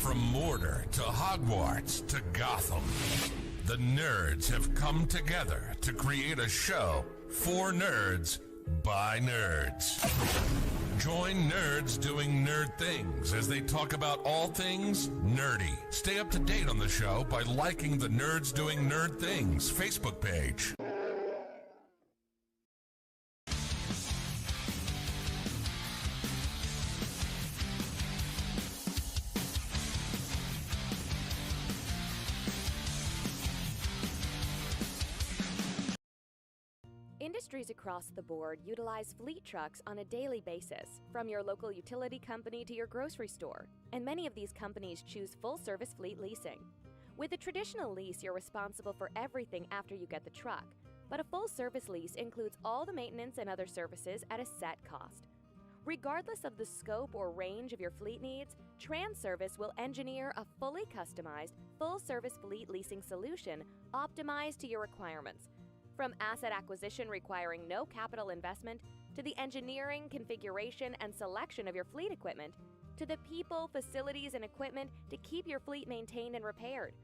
From Mordor to Hogwarts to Gotham, the nerds have come together to create a show for nerds by nerds. Join nerds doing nerd things as they talk about all things nerdy. Stay up to date on the show by liking the Nerds Doing Nerd Things Facebook page. Industries across the board utilize fleet trucks on a daily basis, from your local utility company to your grocery store, and many of these companies choose full-service fleet leasing. With a traditional lease, you're responsible for everything after you get the truck, but a full-service lease includes all the maintenance and other services at a set cost. Regardless of the scope or range of your fleet needs, TranService will engineer a fully customized, full-service fleet leasing solution optimized to your requirements. From asset acquisition requiring no capital investment, to the engineering, configuration, and selection of your fleet equipment, to the people, facilities, and equipment to keep your fleet maintained and repaired.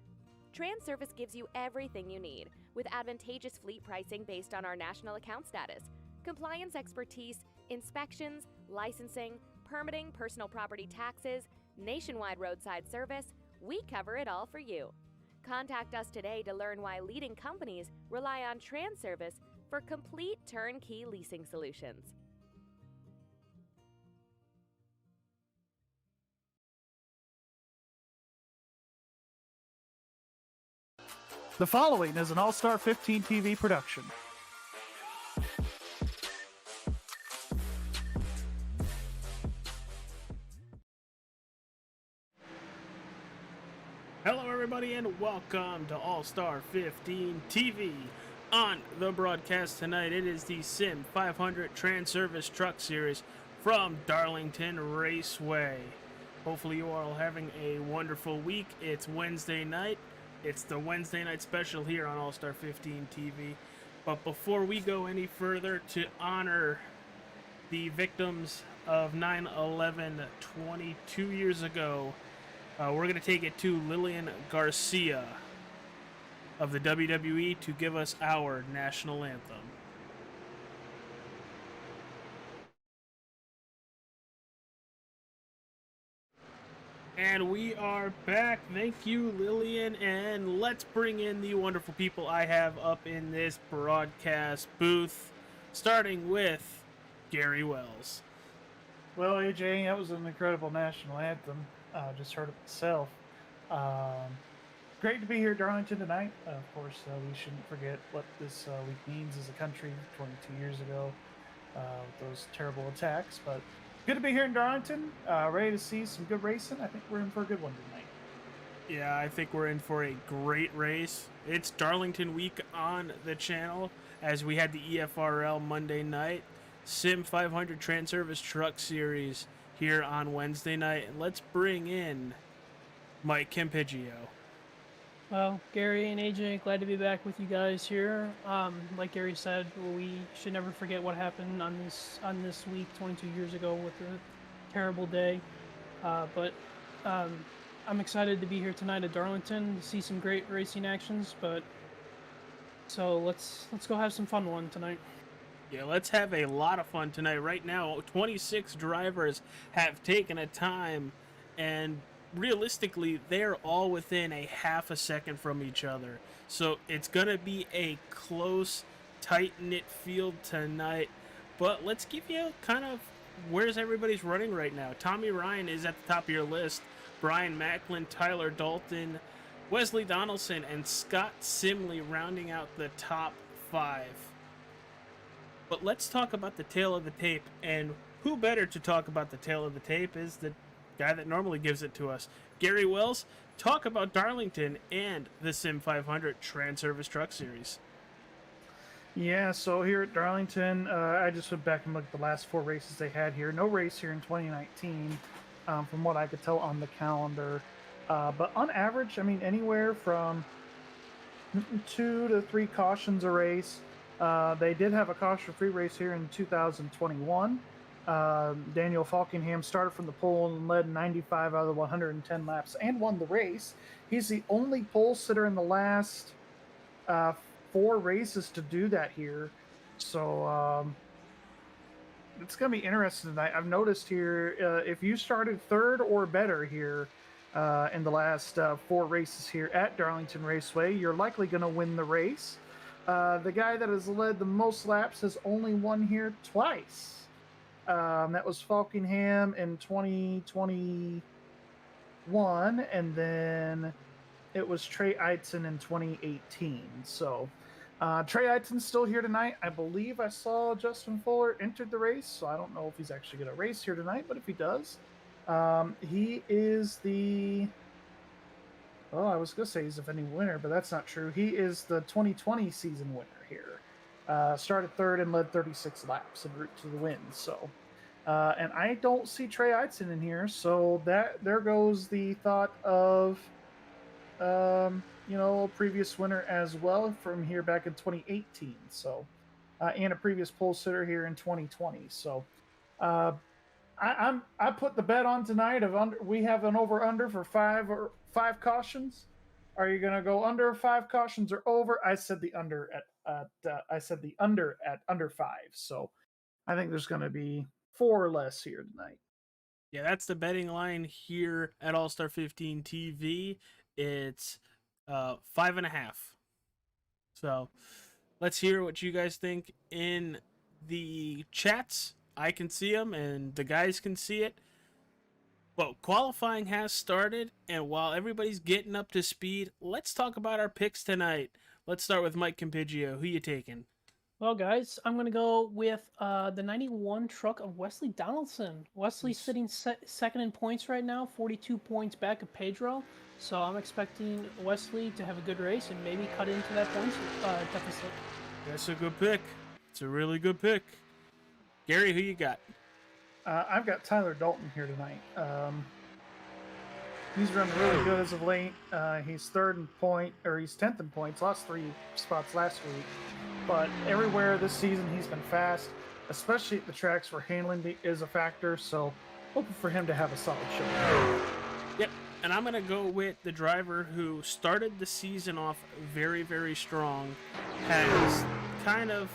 TranService gives you everything you need, with advantageous fleet pricing based on our national account status, compliance expertise, inspections, licensing, permitting, personal property taxes, nationwide roadside service. We cover it all for you. Contact us today to learn why leading companies rely on TranService for complete turnkey leasing solutions. The following is an All-Star 15 TV production. Hello everybody and welcome to All-Star 15 TV. On the broadcast tonight, it is the Sim500 TranService Truck Series from Darlington Raceway. Hopefully you are all having a wonderful week. It's Wednesday night. It's the Wednesday night special here on All-Star 15 TV. But before we go any further, to honor the victims of 9/11 22 years ago, we're going to take it to Lillian Garcia of the WWE to give us our national anthem. And we are back. Thank you, Lillian. And let's bring in the wonderful people I have up in this broadcast booth, starting with Gary Wells. Well, AJ, that was an incredible national anthem. Just heard it myself. Great to be here at Darlington tonight. Of course, we shouldn't forget what this week means as a country 22 years ago with those terrible attacks. But good to be here in Darlington, ready to see some good racing. I think we're in for a good one tonight. Yeah, I think we're in for a great race. It's Darlington week on the channel as we had the EFRL Monday night, Sim500 TranService Truck Series here on Wednesday night. And let's bring in Mike Campiggio. Well, Gary and AJ, glad to be back with you guys here. Like Gary said, we should never forget what happened on this week 22 years ago with the terrible day. But I'm excited to be here tonight at Darlington to see some great racing actions. So let's go have some fun one tonight. Yeah, let's have a lot of fun tonight. Right now, 26 drivers have taken a time, and realistically, they're all within a half a second from each other. So it's going to be a close, tight-knit field tonight. But let's give you kind of where's everybody's running right now. Tommy Ryan is at the top of your list. Brian Macklin, Tyler Dalton, Wesley Donaldson, and Scott Simley rounding out the top 5. But let's talk about the tail of the tape, and who better to talk about the tail of the tape is the guy that normally gives it to us. Gary Wells, talk about Darlington and the Sim500 TranService Truck Series. Yeah, so here at Darlington, I just went back and looked at the last 4 races they had here. No race here in 2019, from what I could tell on the calendar. But on average, I mean, anywhere from 2 to 3 cautions a race. They did have a caution-free race here in 2021. Daniel Falkingham started from the pole and led 95 out of the 110 laps and won the race. He's the only pole sitter in the last 4 races to do that here. So it's going to be interesting tonight. I've noticed here, if you started 3rd or better here in the last 4 races here at Darlington Raceway, you're likely going to win the race. The guy that has led the most laps has only won here twice. That was Falkingham in 2021, and then it was Trey Eitzen in 2018. So Trey Eitzen's still here tonight. I believe I saw Justin Fuller entered the race, so I don't know if he's actually going to race here tonight, but if he does, he is the... Well, I was going to say he's the defending winner, but that's not true. He is the 2020 season winner here. Started 3rd and led 36 laps en route to the win. So, and I don't see Trey Eitzen in here, so there goes the thought of, a previous winner as well from here back in 2018. So, and a previous pole sitter here in 2020. So, I put the bet on tonight of under. We have an over under for 5 cautions. Are you going to go under 5 cautions or over? I said the under at under 5. So I think there's going to be 4 or less here tonight. Yeah, that's the betting line here at All Star 15 TV. It's 5.5. So let's hear what you guys think in the chats. I can see them and the guys can see it. But qualifying has started, and while everybody's getting up to speed, let's talk about our picks tonight. Let's start with Mike Campigio. Who you taking? Well, guys, I'm going to go with the 91 truck of Wesley Donaldson. Wesley's sitting second in points right now, 42 points back of Pedro. So I'm expecting Wesley to have a good race and maybe cut into that points deficit. That's a good pick. It's a really good pick. Gary, who you got? I've got Tyler Dalton here tonight. He's running really good as of late. He's 10th in points, lost 3 spots last week. But everywhere this season, he's been fast, especially at the tracks where handling is a factor. So hoping for him to have a solid show. Yep, and I'm going to go with the driver who started the season off very, very strong, has kind of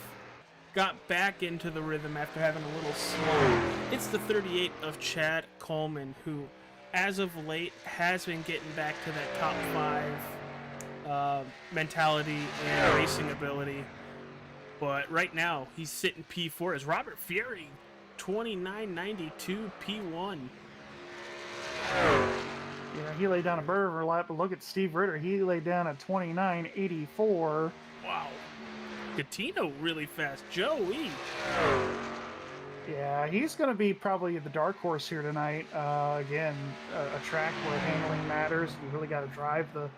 got back into the rhythm after having a little slump. It's the 38 of Chad Coleman, who, as of late, has been getting back to that top 5 mentality and racing ability. But right now, he's sitting P4 as Robert Fury, 29.92 P1. Yeah, he laid down a bird over lap, but look at Steve Ritter. He laid down a 29.84. Wow. Catino really fast. Joey. Yeah, he's going to be probably the dark horse here tonight. Again, a track where handling matters. You really got to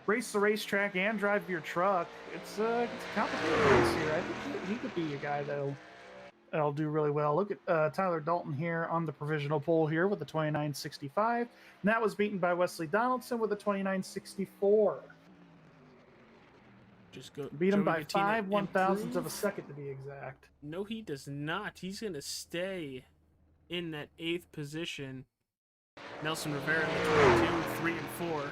race the racetrack and drive your truck. It's a complicated race here. I think he could be a guy that'll do really well. Look at Tyler Dalton here on the provisional pole here with a 29.65. And that was beaten by Wesley Donaldson with a 29.64. Beat him by 5 1,000ths of a second to be exact. No, he does not. He's going to stay in that 8th position. Nelson Rivera in the 22, 3 and 4.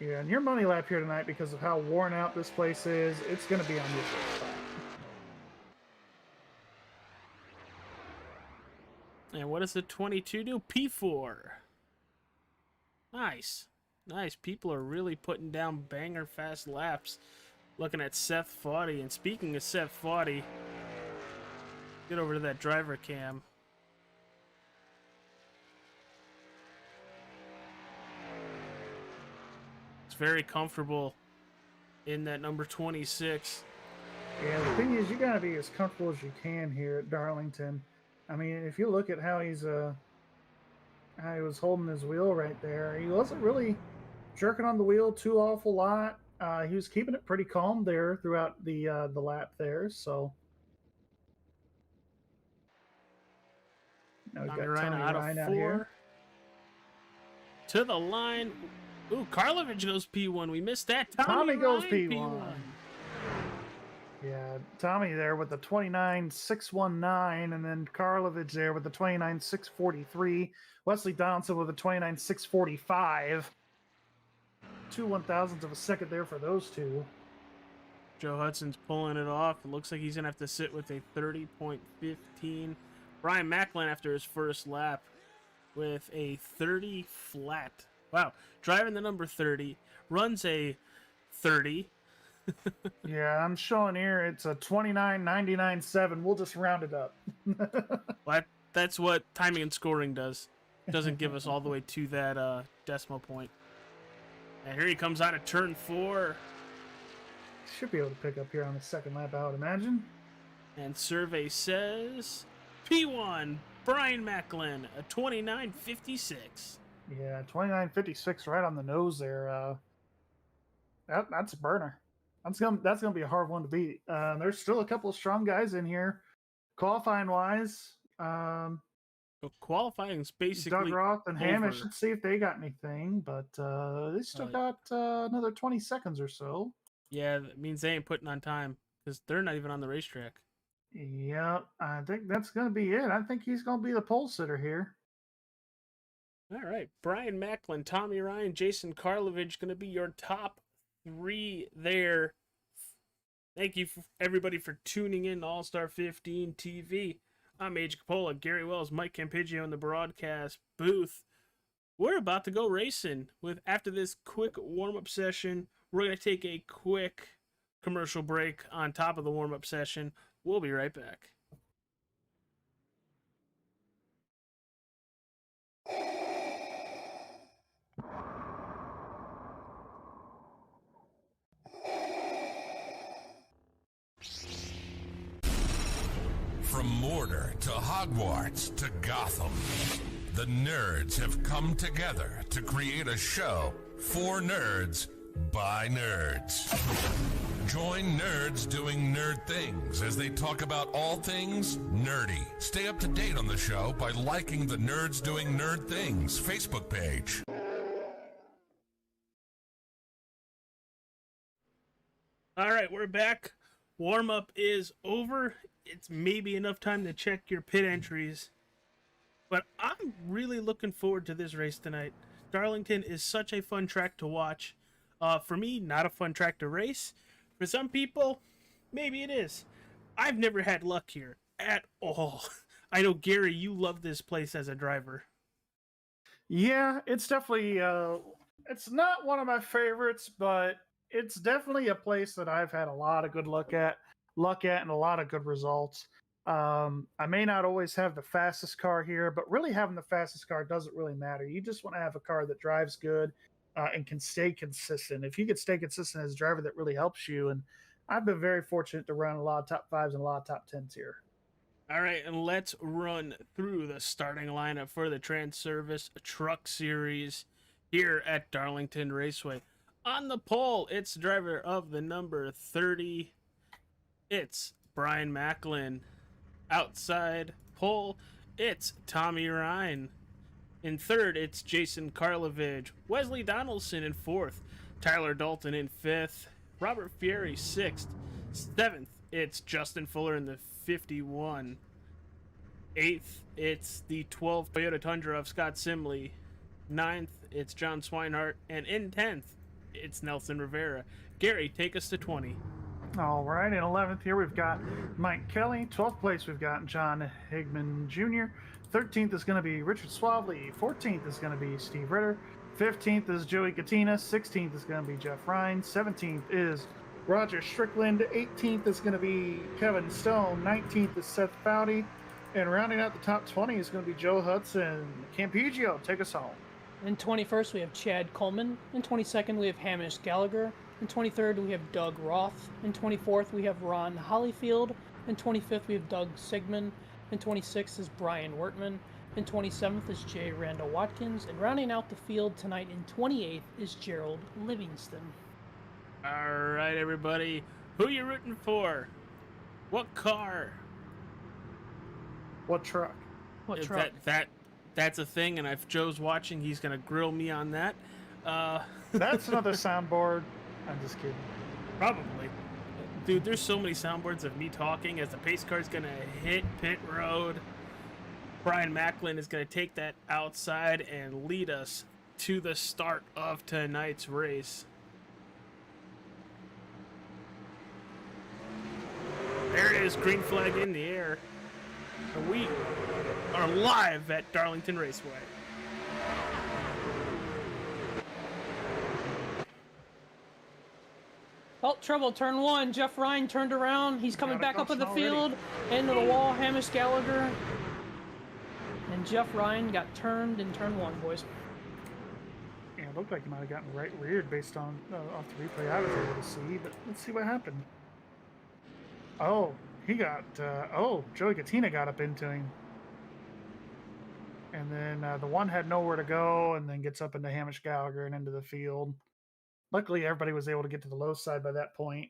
Yeah, and your money lap here tonight, because of how worn out this place is, it's going to be on your first side. And what does the 22 do? P4. Nice. Nice. People are really putting down banger fast laps. Looking at Seth Foddy. And speaking of Seth Foddy, get over to that driver cam. It's very comfortable in that number 26. Yeah, the thing is, you got to be as comfortable as you can here at Darlington. I mean, if you look at how he was holding his wheel right there, he wasn't really jerking on the wheel too awful lot. He was keeping it pretty calm there throughout the lap there. So now we've got Tommy Ryan out here to the line. Ooh, Karlovich goes P1. We missed that. Tommy goes P1. Yeah, Tommy there with the 29,619, and then Karlovich there with the 29,643. Wesley Donaldson with the 29,645. 2/1000ths of a second there for those two. Joe Hudson's pulling it off. It looks like he's going to have to sit with a 30.15. Brian Macklin after his first lap with a 30 flat. Wow. Driving the number 30. Runs a 30. Yeah, I'm showing here it's a 29.99.7. We'll just round it up. Well, that's what timing and scoring does. It doesn't give us all the way to that decimal point. And here he comes out of turn 4. Should be able to pick up here on the second lap, I would imagine. And survey says P1 Brian Macklin, a 29.56. Yeah, 29.56 right on the nose there. That's a burner. That's gonna be a hard one to beat. There's still a couple of strong guys in here, qualifying wise. So qualifying is basically Doug Roth and over. Hamish. Let's see if they got anything, but they still got another 20 seconds or so. Yeah, that means they ain't putting on time because they're not even on the racetrack. Yeah, I think that's gonna be it. I think he's gonna be the pole sitter here. All right, Brian Macklin, Tommy Ryan, Jason Karlovich going to be your top 3 there. Thank you, everybody, for tuning in to All-Star 15 TV. I'm AJ Capola, Gary Wells, Mike Campigio in the broadcast booth. We're about to go racing. After this quick warm-up session, we're going to take a quick commercial break on top of the warm-up session. We'll be right back. From Mordor to Hogwarts to Gotham, the nerds have come together to create a show for nerds by nerds. Join nerds doing nerd things as they talk about all things nerdy. Stay up to date on the show by liking the Nerds Doing Nerd Things Facebook page. All right, we're back. Warm-up is over. It's maybe enough time to check your pit entries. But I'm really looking forward to this race tonight. Darlington is such a fun track to watch. For me, not a fun track to race. For some people, maybe it is. I've never had luck here at all. I know, Gary, you love this place as a driver. Yeah, it's definitely it's not one of my favorites, but it's definitely a place that I've had a lot of good luck at and a lot of good results. I may not always have the fastest car here, but really having the fastest car doesn't really matter. You just want to have a car that drives good and can stay consistent. If you could stay consistent as a driver, that really helps you. And I've been very fortunate to run a lot of top 5s and a lot of top 10s here. All right, and let's run through the starting lineup for the TranService Truck Series here at Darlington Raceway. On the pole, it's driver of the number 30. It's Brian Macklin. Outside pole, it's Tommy Ryan. In third, it's Jason Karlovich. Wesley Donaldson in fourth. Tyler Dalton in fifth. Robert Fieri sixth. Seventh, it's Justin Fuller in the 51. Eighth, it's the 12 Toyota Tundra of Scott Simley. Ninth, it's John Swinehart. And in 10th, it's Nelson Rivera. Gary, take us to 20. All right, in 11th here we've got Mike Kelly. 12th place we've got John Higman Jr. 13th is going to be Richard Swavely. 14th is going to be Steve Ritter. 15th is Joey Katina. 16th is going to be Jeff Ryan. 17th is Roger Strickland. 18th is going to be Kevin Stone. 19th is Seth Foudy. And rounding out the top 20 is going to be Joe Hudson. Campigio, take us home. In 21st, we have Chad Coleman. In 22nd, we have Hamish Gallagher. In 23rd, we have Doug Roth. In 24th, we have Ron Hollyfield. In 25th, we have Doug Sigmund. In 26th is Brian Wertman. In 27th is Jay Randall Watkins. And rounding out the field tonight in 28th is Gerald Livingston. All right, everybody. Who you rooting for? What car? What truck? What truck? That's a thing, and if Joe's watching, he's going to grill me on that. That's another soundboard. I'm just kidding. Probably. Dude, there's so many soundboards of me talking as the pace car's gonna hit pit road. Brian Macklin is gonna take that outside and lead us to the start of tonight's race. There it is, green flag in the air. We are live at Darlington Raceway. Oh, trouble, turn one. Jeff Ryan turned around. He's coming back up in the already. field. Into the wall, Hamish Gallagher. And Jeff Ryan got turned in turn one, boys. Yeah, it looked like he might have gotten right reared based on off the replay I was able to see, but let's see what happened. Oh, he got, Joey Katina got up into him. And then the one had nowhere to go and then gets up into Hamish Gallagher and into the field. Luckily, everybody was able to get to the low side by that point.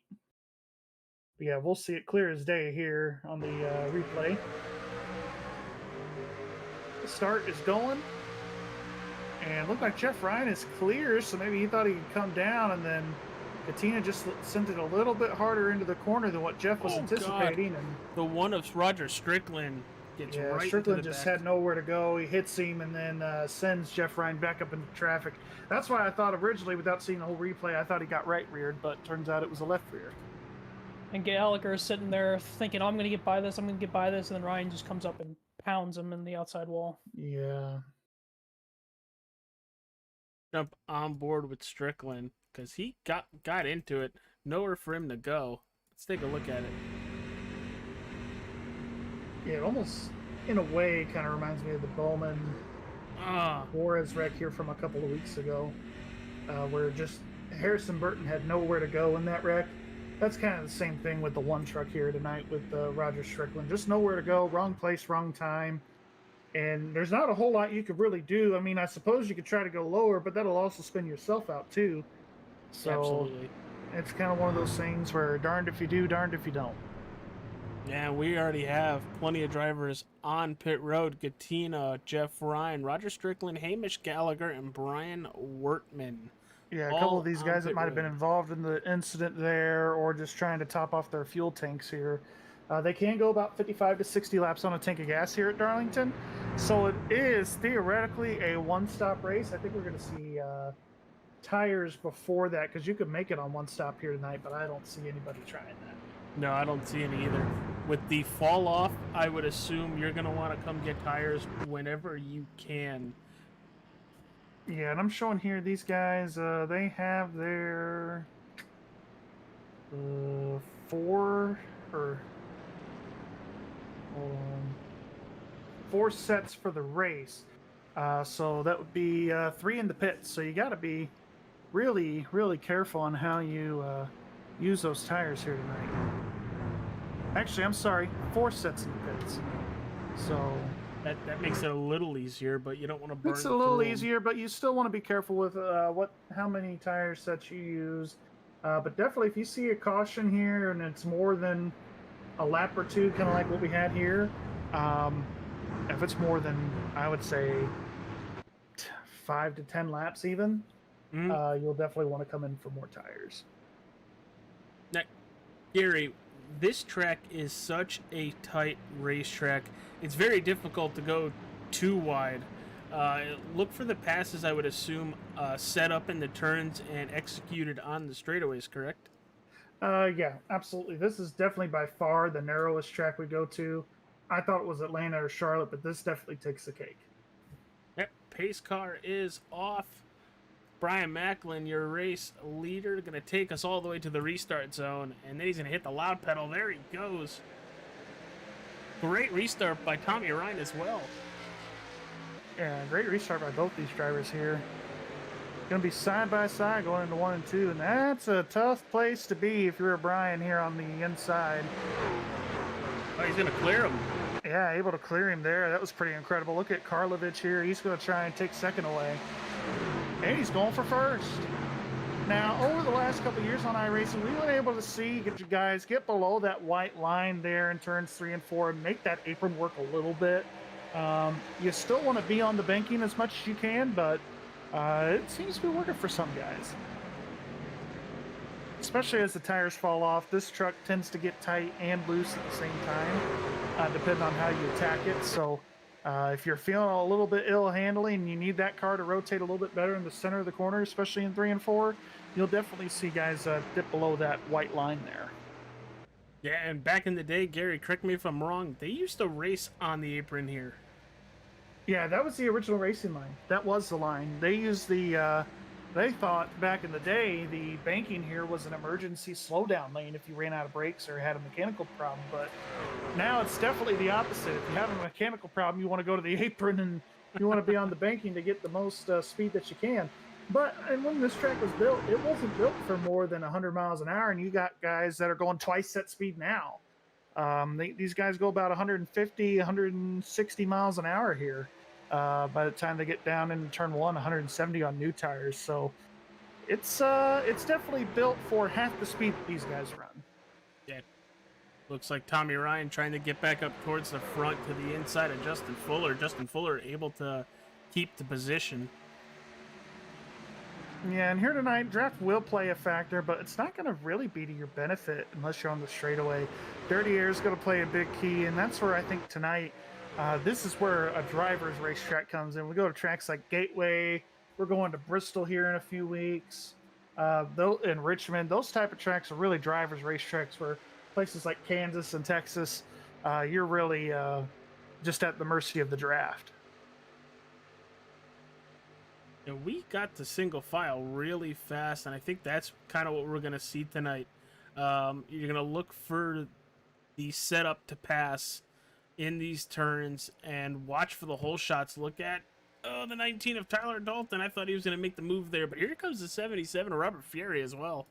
But yeah, we'll see it clear as day here on the replay. The start is going. And looked like Jeff Ryan is clear, so maybe he thought he could come down, and then Katina just sent it a little bit harder into the corner than what Jeff was anticipating. God. And the one of Roger Strickland gets right Strickland into the just back. had nowhere to go. He hits him and then sends Jeff Ryan back up into traffic. That's why I thought originally, without seeing the whole replay, I thought he got right reared, but turns out it was a left rear. And Gallagher is sitting there thinking, I'm going to get by this, I'm going to get by this, and then Ryan just comes up and pounds him in the outside wall. Yeah. Jump on board with Strickland because he got into it. Nowhere for him to go. Let's take a look at it. Yeah, it almost, in a way, kind of reminds me of the Bowman Juarez wreck here from a couple of weeks ago, where just Harrison Burton had nowhere to go in that wreck. That's kind of the same thing with the one truck here tonight with Roger Strickland. Just nowhere to go, wrong place, wrong time. And there's not a whole lot you could really do. I mean, I suppose you could try to go lower, but that'll also spin yourself out too. So Absolutely. It's kind of one of those things where darned if you do, darned if you don't. Yeah, we already have plenty of drivers on pit road. Katina, Jeff Ryan, Roger Strickland, Hamish Gallagher, and Brian Wertman. Yeah, a couple All of these on guys that pit might have been road. involved in the incident there or just trying to top off their fuel tanks here. They can go about 55 to 60 laps on a tank of gas here at Darlington. So it is theoretically a one-stop race. I think we're going to see tires before that because you could make it on one stop here tonight, but I don't see anybody trying that. No, I don't see any either. With the fall off, I would assume you're going to want to come get tires whenever you can. Yeah, and I'm showing here these guys, they have their four sets for the race. So that would be 3 in the pits. So you got to be really, really careful on how you use those tires here tonight. Actually, I'm sorry, 4 sets in the pits. So That makes it a little easier, but you don't want to burn. makes it a little through 'em. easier, but you still want to be careful with how many tire sets you use. But definitely, if you see a caution here and it's more than a lap or two, kind of like what we had here, if it's more than, I would say, 5 to 10 laps even, you'll definitely want to come in for more tires. Now, Gary, this track is such a tight racetrack. It's very difficult to go too wide. Look for the passes, I would assume, set up in the turns and executed on the straightaways, correct? Yeah, absolutely. This is definitely by far the narrowest track we go to. I thought it was Atlanta or Charlotte, but this definitely takes the cake. Yep, pace car is off. Brian Macklin, your race leader, going to take us all the way to the restart zone, and then he's going to hit the loud pedal. There he goes. Great restart by Tommy Ryan as well. Yeah, great restart by both these drivers here. Going to be side by side going into 1 and 2, and that's a tough place to be if you're a Brian here on the inside. Oh, he's going to clear him. Yeah, able to clear him there. That was pretty incredible. Look at Karlovich here. He's going to try and take second away. And he's going for first. Now, over the last couple of years on iRacing, we were able to see you guys get below that white line there in turns 3 and 4 and make that apron work a little bit. You still want to be on the banking as much as you can, but it seems to be working for some guys. especially as the tires fall off. This truck tends to get tight and loose at the same time, depending on how you attack it. So if you're feeling a little bit ill handling and you need that car to rotate a little bit better in the center of the corner, especially in 3 and 4, you'll definitely see guys dip below that white line there. Yeah, and back in the day, Gary, correct me if I'm wrong, they used to race on the apron here. Yeah, that was the original racing line. That was the line. They used they thought back in the day the banking here was an emergency slowdown lane if you ran out of brakes or had a mechanical problem. But now it's definitely the opposite. If you have a mechanical problem, you want to go to the apron and you want to be on the banking to get the most speed that you can. But and when this track was built, it wasn't built for more than 100 miles an hour, and you got guys that are going twice that speed now. These guys go about 150, 160 miles an hour here. By the time they get down into turn 1, 170 on new tires. So it's definitely built for half the speed that these guys run. Yeah. Looks like Tommy Ryan trying to get back up towards the front to the inside of Justin Fuller. Justin Fuller able to keep the position. Yeah, and here tonight, draft will play a factor, but it's not going to really be to your benefit unless you're on the straightaway. Dirty air is going to play a big key, and that's where I think tonight, this is where a driver's racetrack comes in. We go to tracks like Gateway. We're going to Bristol here in a few weeks. In Richmond, those type of tracks are really driver's racetracks where places like Kansas and Texas, you're really just at the mercy of the draft. And we got to single file really fast, and I think that's kind of what we're going to see tonight. You're going to look for the setup to pass in these turns and watch for the hole shots. Look at the 19 of Tyler Dalton. I thought he was going to make the move there, but here comes the 77 of Robert Fury as well.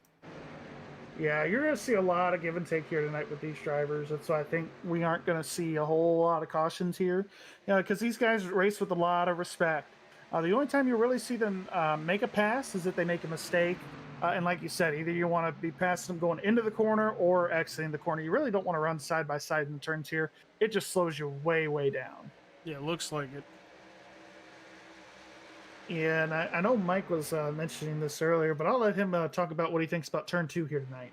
Yeah, you're going to see a lot of give and take here tonight with these drivers. That's why I think we aren't going to see a whole lot of cautions here, because these guys race with a lot of respect. The only time you really see them make a pass is if they make a mistake. And like you said, either you want to be passing them going into the corner or exiting the corner. You really don't want to run side by side in the turns here. It just slows you way, way down. Yeah, it looks like it. Yeah, and I know Mike was mentioning this earlier, but I'll let him talk about what he thinks about turn 2 here tonight.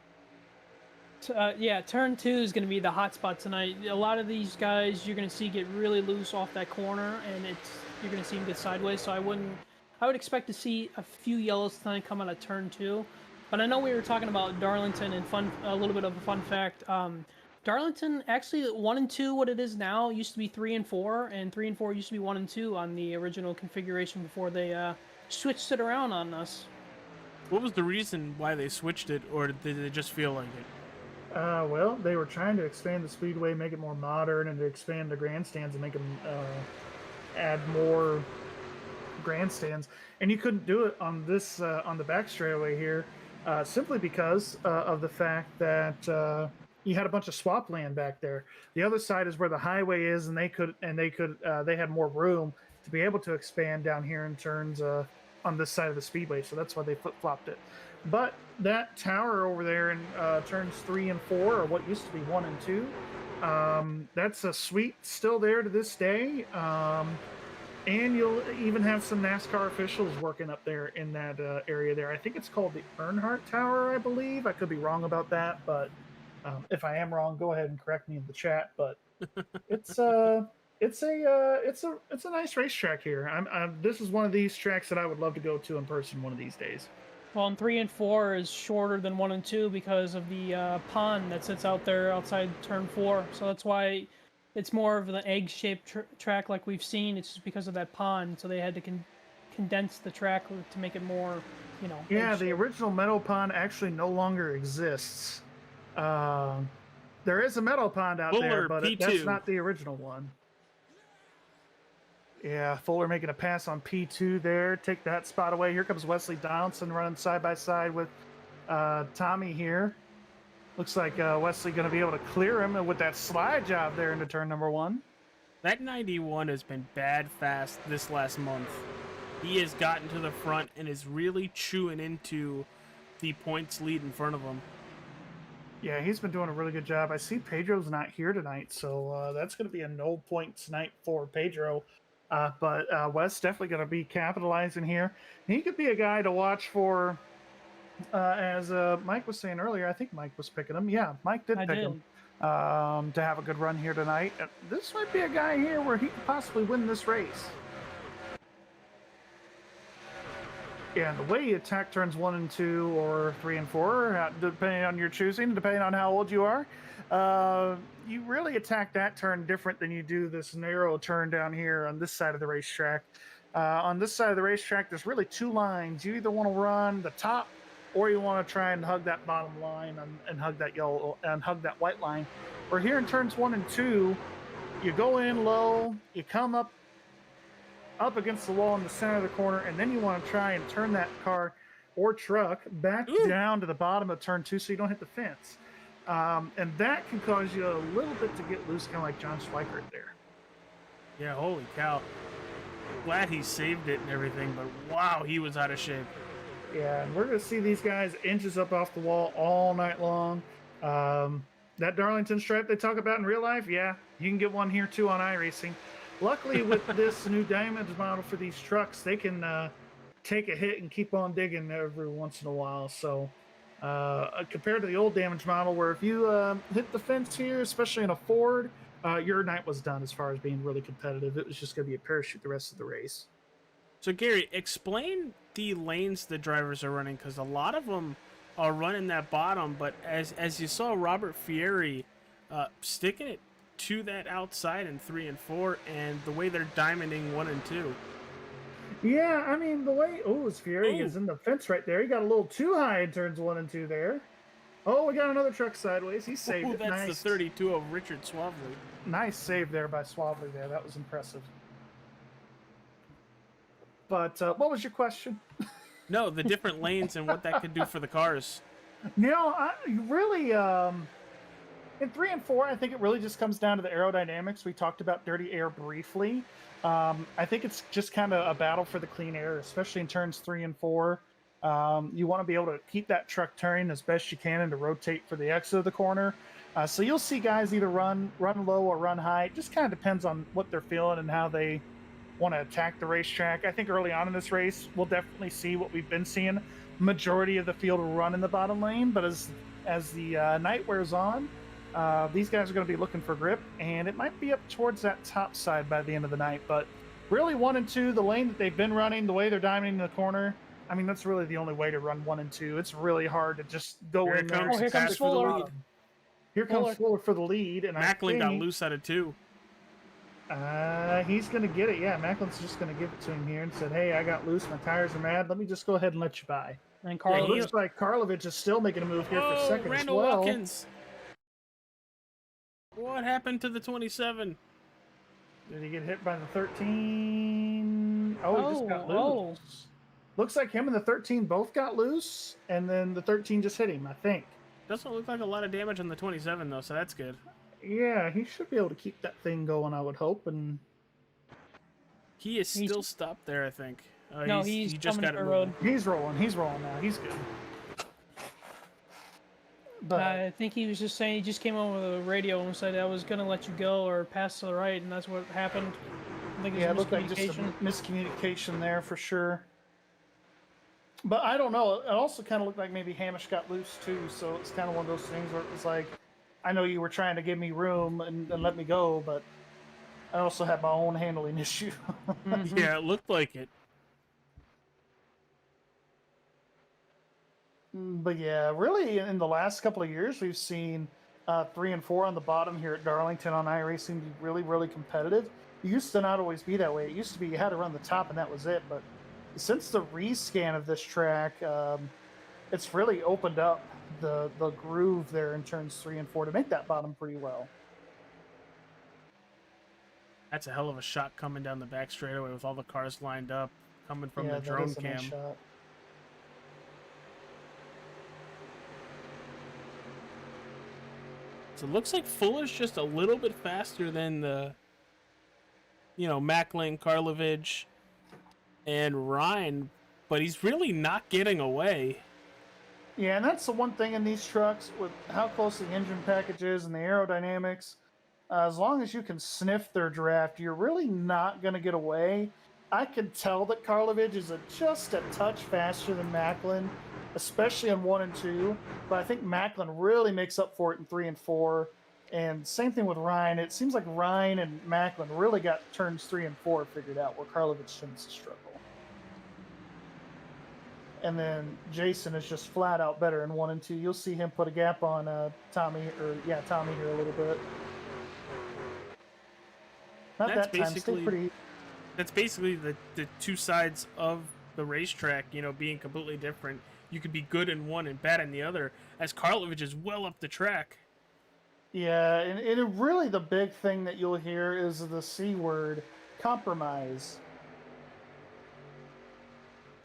Yeah, turn 2 is going to be the hot spot tonight. A lot of these guys you're going to see get really loose off that corner, and you're going to see them get sideways. So I would expect to see a few yellows tonight come out of turn 2. But I know we were talking about Darlington, and a little bit of a fun fact. Darlington, actually 1 and 2, what it is now, used to be 3 and 4, and 3 and 4 used to be 1 and 2 on the original configuration before they switched it around on us. What was the reason why they switched it, or did they just feel like it? Well, they were trying to expand the speedway, make it more modern, and to expand the grandstands and make them add more grandstands. And you couldn't do it on this on the back straightaway here, simply because of the fact that you had a bunch of swap land back there. The other side is where the highway is, and they had more room to be able to expand down here in turns on this side of the speedway. So that's why they flip-flopped it. But that tower over there in turns 3 and 4, or what used to be 1 and 2, that's a suite still there to this day. And you'll even have some NASCAR officials working up there in that area there. I think it's called the Earnhardt Tower, I believe. I could be wrong about that, but if I am wrong, go ahead and correct me in the chat. But it's a nice racetrack here. This is one of these tracks that I would love to go to in person one of these days. Well, and 3 and 4 is shorter than 1 and 2 because of the pond that sits out there outside turn 4. So that's why it's more of the egg-shaped track like we've seen. It's just because of that pond. So they had to condense the track to make it more, Yeah, the original meadow pond actually no longer exists. There is a meadow pond out there, but that's not the original one. Yeah, Fuller making a pass on P2 there. Take that spot away. Here comes Wesley Donaldson running side by side with Tommy here. Looks like Wesley going to be able to clear him with that slide job there into turn number 1. That 91 has been bad fast this last month. He has gotten to the front and is really chewing into the points lead in front of him. Yeah, he's been doing a really good job. I see Pedro's not here tonight, so that's going to be a no points night for Pedro. But Wes definitely going to be capitalizing here. He could be a guy to watch for As Mike was saying earlier, I think Mike was picking him. Yeah, Mike did I pick did. him to have a good run here tonight. This might be a guy here where he could possibly win this race. Yeah, the way you attack turns 1 and 2 or 3 and 4, depending on your choosing, depending on how old you are, you really attack that turn different than you do this narrow turn down here on this side of the racetrack. On this side of the racetrack, there's really 2 lines. You either want to run the top, or you want to try and hug that bottom line and hug that yellow and hug that white line. Where here in turns 1 and 2, you go in low, you come up against the wall in the center of the corner, and then you want to try and turn that car or truck back down to the bottom of turn 2 so you don't hit the fence. And that can cause you a little bit to get loose, kind of like John Schweikert there. Yeah, holy cow. Glad he saved it and everything, but wow, he was out of shape. Yeah, and we're going to see these guys inches up off the wall all night long. That Darlington stripe they talk about in real life, yeah, you can get one here too on iRacing. Luckily, with this new Diamond model for these trucks, they can take a hit and keep on digging every once in a while. So compared to the old damage model, where if you hit the fence here, especially in a Ford, your night was done as far as being really competitive. It was just going to be a parachute the rest of the race. So, Gary, explain the lanes the drivers are running, because a lot of them are running that bottom, but as you saw Robert Fieri sticking it to that outside in 3 and 4, and the way they're diamonding 1 and 2. Yeah, I mean, the way... Oh, his Fieri is in the fence right there. He got a little too high in turns 1 and 2 there. Oh, we got another truck sideways. He saved it. That's nice. the 32 of Richard Suavely. Nice save there by Suavely there. That was impressive. But what was your question? No, the different lanes and what that could do for the cars. Really... In 3 and 4, I think it really just comes down to the aerodynamics. We talked about dirty air briefly. I think it's just kind of a battle for the clean air, especially in turns 3 and 4. You want to be able to keep that truck turning as best you can and to rotate for the exit of the corner. So you'll see guys either run low or run high. It just kind of depends on what they're feeling and how they want to attack the racetrack. I think early on in this race, we'll definitely see what we've been seeing. Majority of the field will run in the bottom lane, but as the night wears on, these guys are going to be looking for grip, and it might be up towards that top side by the end of the night. But really, 1 and 2, the lane that they've been running, the way they're diamonding the corner, I mean, that's really the only way to run 1 and 2. It's really hard to just go in there. Here comes Fuller. Here comes Fuller for the lead. And Macklin got loose out of 2. He's going to get it. Yeah, Macklin's just going to give it to him here and said, hey, I got loose. My tires are mad. Let me just go ahead and let you by. And It looks like Karlovic is still making a move here for second Randall as well. Watkins. What happened to the 27? Did he get hit by the 13? Oh, he just got loose. Looks like him and the 13 both got loose, and then the 13 just hit him, I think. Doesn't look like a lot of damage on the 27, though, so that's good. Yeah, he should be able to keep that thing going, I would hope. And he is still stopped there, I think. No, he's just got it road. He's rolling now. He's good. But I think he was just saying, he just came on with a radio and said I was going to let you go or pass to the right, and that's what happened. I think it looked like just a miscommunication there for sure. But I don't know. It also kind of looked like maybe Hamish got loose too, so it's kind of one of those things where it was like, I know you were trying to give me room and let me go, but I also had my own handling issue. Yeah, it looked like it. But yeah, really in the last couple of years, we've seen 3 and 4 on the bottom here at Darlington on iRacing be really, really competitive. It used to not always be that way. It used to be you had to run the top and that was it. But since the rescan of this track, it's really opened up the groove there in turns 3 and 4 to make that bottom pretty well. That's a hell of a shot coming down the back straightaway with all the cars lined up, coming from the that drone is a nice cam. shot. So it looks like Fuller's just a little bit faster than the, Macklin, Karlovic, and Ryan, but he's really not getting away. Yeah, and that's the one thing in these trucks with how close the engine package is and the aerodynamics. As long as you can sniff their draft, you're really not going to get away. I can tell that Karlovic is just a touch faster than Macklin, especially in 1 and 2. But I think Macklin really makes up for it in 3 and 4. And same thing with Ryan. It seems like Ryan and Macklin really got turns 3 and 4 figured out, where Karlovic tends to struggle. And then Jason is just flat out better in 1 and 2. You'll see him put a gap on Tommy here a little bit. Not That's that time. basically- Still pretty. That's basically the two sides of the racetrack, being completely different. You could be good in one and bad in the other, as Karlovic is well up the track. Yeah, and really the big thing that you'll hear is the C word, compromise.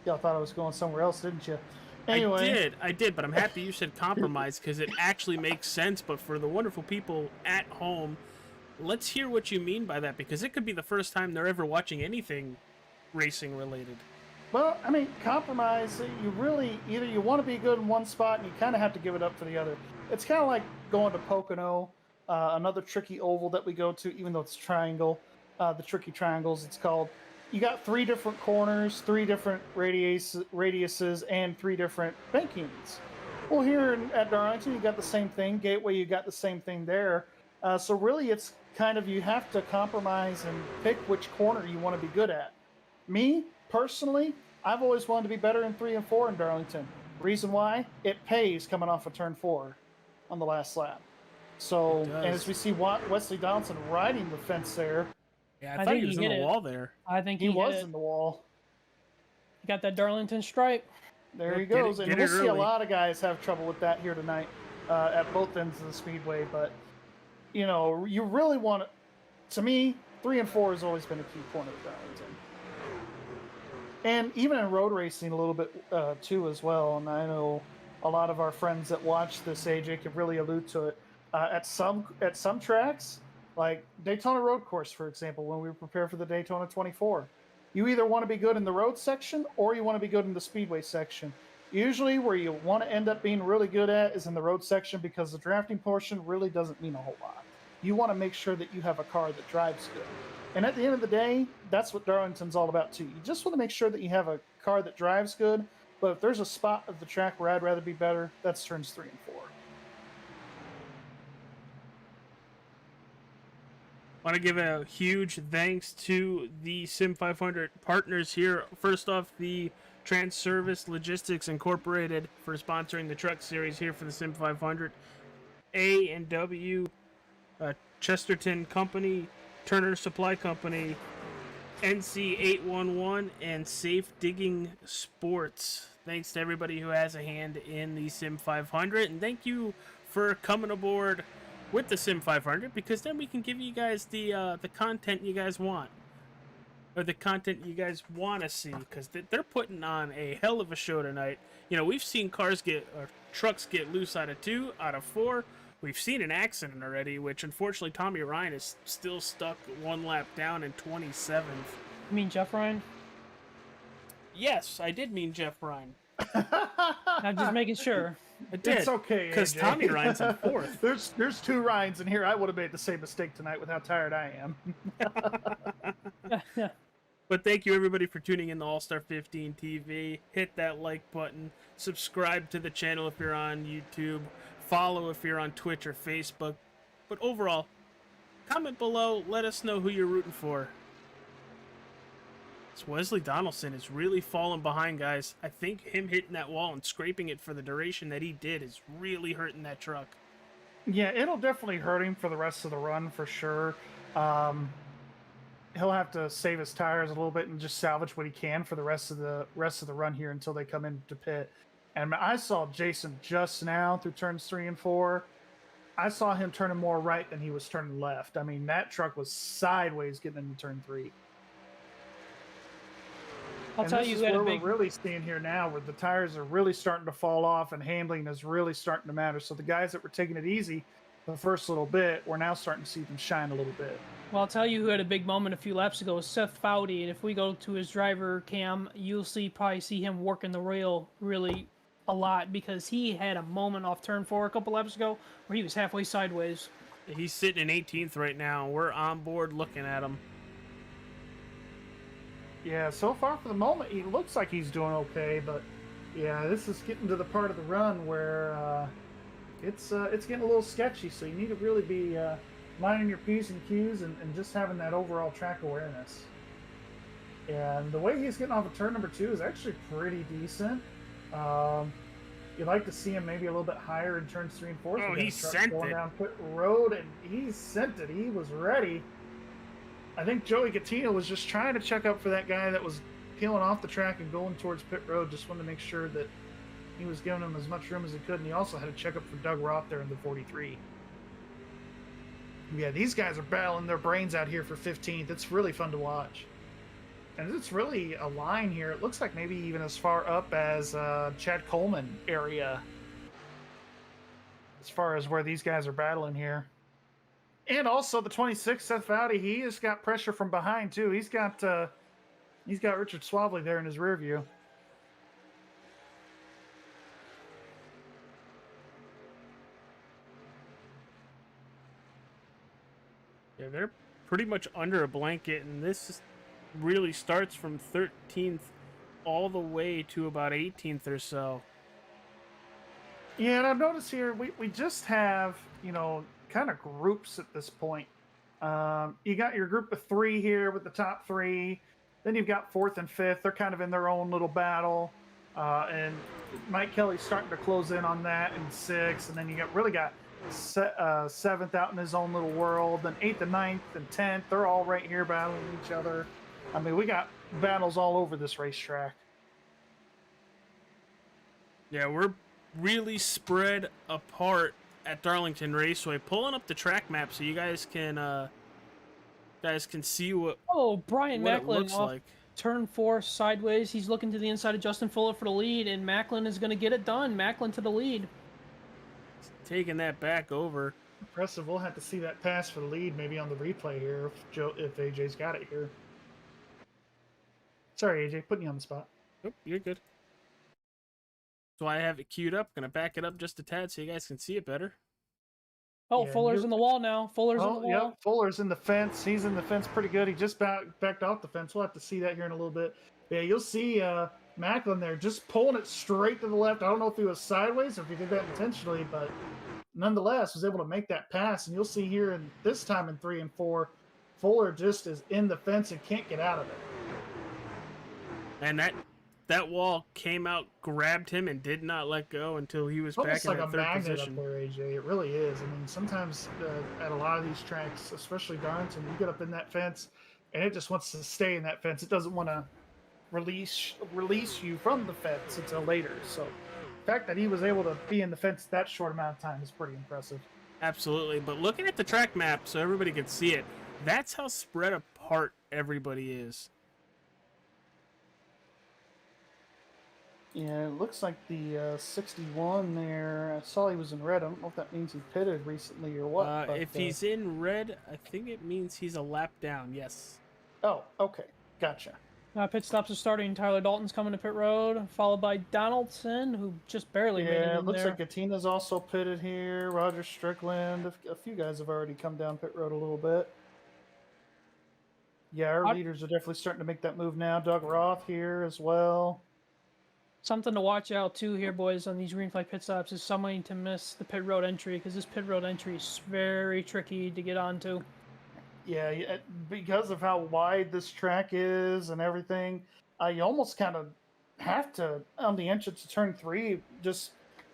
Y'all thought I was going somewhere else, didn't you? Anyway. I did, but I'm happy you said compromise because it actually makes sense. But for the wonderful people at home, let's hear what you mean by that, because it could be the first time they're ever watching anything racing related. Well, I mean, compromise, you really, either you want to be good in one spot and you kind of have to give it up for the other. It's kind of like going to Pocono, another tricky oval that we go to, even though it's triangle, the tricky triangles it's called. You got 3 different corners, 3 different radiuses, and 3 different bank units. Well, here at Darlington, you got the same thing. Gateway, you got the same thing there. So really, it's kind of, you have to compromise and pick which corner you want to be good at. Me, personally, I've always wanted to be better in 3 and 4 in Darlington. Reason why? It pays coming off of turn 4 on the last lap. So, and as we see Wesley Donaldson riding the fence there. Yeah, I thought he was in the wall there. I think he was in the wall. He got that Darlington stripe. There he goes. And we'll see a lot of guys have trouble with that here tonight at both ends of the speedway. But, you really want to me, 3 and 4 has always been a key corner of Darlington. And even in road racing a little bit too as well. And I know a lot of our friends that watch this, AJ, can really allude to it. At some tracks, like Daytona Road Course, for example, when we prepare for the Daytona 24, you either want to be good in the road section or you want to be good in the speedway section. Usually where you want to end up being really good at is in the road section, because the drafting portion really doesn't mean a whole lot. You want to make sure that you have a car that drives good. And at the end of the day, that's what Darlington's all about too. You just want to make sure that you have a car that drives good, but if there's a spot of the track where I'd rather be better, that's turns 3 and 4. I want to give a huge thanks to the Sim500 partners here. First off, the TranService Logistics Incorporated for sponsoring the truck series here for the Sim500. A&W, Chesterton Company, Turner Supply Company, NC811, and Safe Digging Sports. Thanks to everybody who has a hand in the Sim500, and thank you for coming aboard with the Sim500, because then we can give you guys the content you guys want, or the content you guys want to see, because they're putting on a hell of a show tonight. We've seen trucks get loose out of 2, out of 4. We've seen an accident already, which unfortunately Tommy Ryan is still stuck 1 lap down in 27th. You mean Jeff Ryan? Yes, I did mean Jeff Ryan. I'm just making sure. I did. It's okay, because Tommy Ryan's in 4th. There's 2 Ryans in here. I would have made the same mistake tonight with how tired I am. But thank you everybody for tuning in to All-Star 15 TV. Hit that like button. Subscribe to the channel if you're on YouTube. Follow if you're on Twitch or Facebook. But overall, comment below. Let us know who you're rooting for. So Wesley Donaldson is really falling behind, guys. I think him hitting that wall and scraping it for the duration that he did is really hurting that truck. Yeah, it'll definitely hurt him for the rest of the run for sure. He'll have to save his tires a little bit and just salvage what he can for the rest of the run here until they come into pit. And I saw Jason just now through turns 3 and 4. I saw him turning more right than he was turning left. I mean, that truck was sideways getting into turn 3. I'll tell you, we're really seeing here now, where the tires are really starting to fall off and handling is really starting to matter. So the guys that were taking it easy the first little bit, we're now starting to see them shine a little bit. Well, I'll tell you who had a big moment a few laps ago was Seth Foudy, and if we go to his driver cam, you'll probably see him working the rail really a lot, because he had a moment off turn 4 a couple laps ago where he was halfway sideways. He's sitting in 18th right now. We're on board looking at him. Yeah, so far for the moment, he looks like he's doing okay, but Yeah, this is getting to the part of the run where it's getting a little sketchy. So you need to really be minding your P's and Q's and just having that overall track awareness. And the way he's getting off of turn number 2 is actually pretty decent. You'd like to see him maybe a little bit higher in turns 3 and 4. Oh, he sent going it. down pit road, and he sent it. He was ready. I think Joey Catino was just trying to check up for that guy that was peeling off the track and going towards pit road. Just wanted to make sure that he was giving him as much room as he could, and he also had to check up for Doug Roth there in the 43. Yeah, these guys are battling their brains out here for 15th. It's really fun to watch. And it's really a line here. It looks like maybe even as far up as Chad Coleman area, as far as where these guys are battling here. And also the 26, Seth Vowdy, he has got pressure from behind too. He's got Richard Swavely there in his rear view. Yeah, they're pretty much under a blanket, and this really starts from 13th all the way to about 18th or so. Yeah, and I've noticed here we just have, kind of groups at this point. You got your group of 3 here with the top 3. Then you've got 4th and 5th. They're kind of in their own little battle. And Mike Kelly's starting to close in on that in 6th. And then you got 7th out in his own little world. Then 8th and 9th and 10th. They're all right here battling each other. I mean, we got battles all over this racetrack. Yeah, we're really spread apart at Darlington Raceway. Pulling up the track map so you guys can see what Brian what Macklin it looks off like. turn 4 sideways. He's looking to the inside of Justin Fuller for the lead, and Macklin is going to get it done. Macklin to the lead. Taking that back over. Impressive. We'll have to see that pass for the lead maybe on the replay here if AJ's got it here. Sorry, AJ, putting you on the spot. Nope, you're good. So I have it queued up. Gonna back it up just a tad so you guys can see it better. Oh, Yeah, Fuller's in the wall now. Fuller's in the wall. Yep, Fuller's in the fence. He's in the fence pretty good. He just backed off the fence. We'll have to see that here in a little bit. Yeah, you'll see Macklin there just pulling it straight to the left. I don't know if he was sideways or if he did that intentionally, but nonetheless was able to make that pass. And you'll see here this time in 3 and 4, Fuller just is in the fence and can't get out of it. And that wall came out, grabbed him, and did not let go until he was back in that third position. Up there, AJ. It really is. I mean, sometimes at a lot of these tracks, especially Darlington, you get up in that fence, and it just wants to stay in that fence. It doesn't want to release you from the fence until later. So the fact that he was able to be in the fence that short amount of time is pretty impressive. Absolutely. But looking at the track map so everybody can see it, that's how spread apart everybody is. Yeah, it looks like the 61 there, I saw he was in red. I don't know if that means he pitted recently or what. If he's in red, I think it means he's a lap down, yes. Oh, okay. Gotcha. Pit stops are starting. Tyler Dalton's coming to pit road, followed by Donaldson, who just barely made it in it looks there. like Gatina's also pitted here. Roger Strickland. A few guys have already come down pit road a little bit. Yeah, our leaders are definitely starting to make that move now. Doug Roth here as well. Something to watch out too here, boys, on these green flag pit stops is somebody to miss the pit road entry, because this pit road entry is very tricky to get onto. Yeah, because of how wide this track is and everything, you almost kind of have to, on the entrance to turn 3, just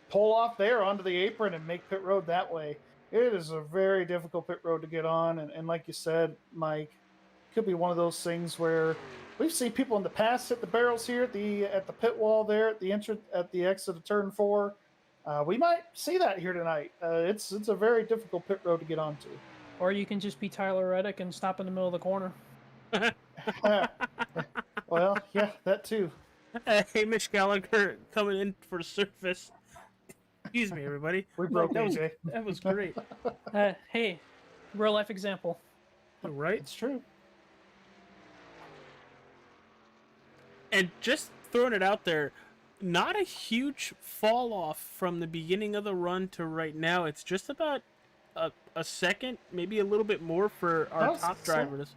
pull off there onto the apron and make pit road that way. It is a very difficult pit road to get on, and like you said, Mike, it could be one of those things where we've seen people in the past hit the barrels here at the pit wall there at the entrance at the exit of turn 4. We might see that here tonight. It's a very difficult pit road to get onto. Or you can just be Tyler Reddick and stop in the middle of the corner. Well, yeah, that too. Hey, Mitch Gallagher coming in for service. Excuse me, everybody. We broke that AJ. That was great. Hey, real life example. Right? It's true. And just throwing it out there, not a huge fall off from the beginning of the run to right now. It's just about a second, maybe a little bit more for our top drivers.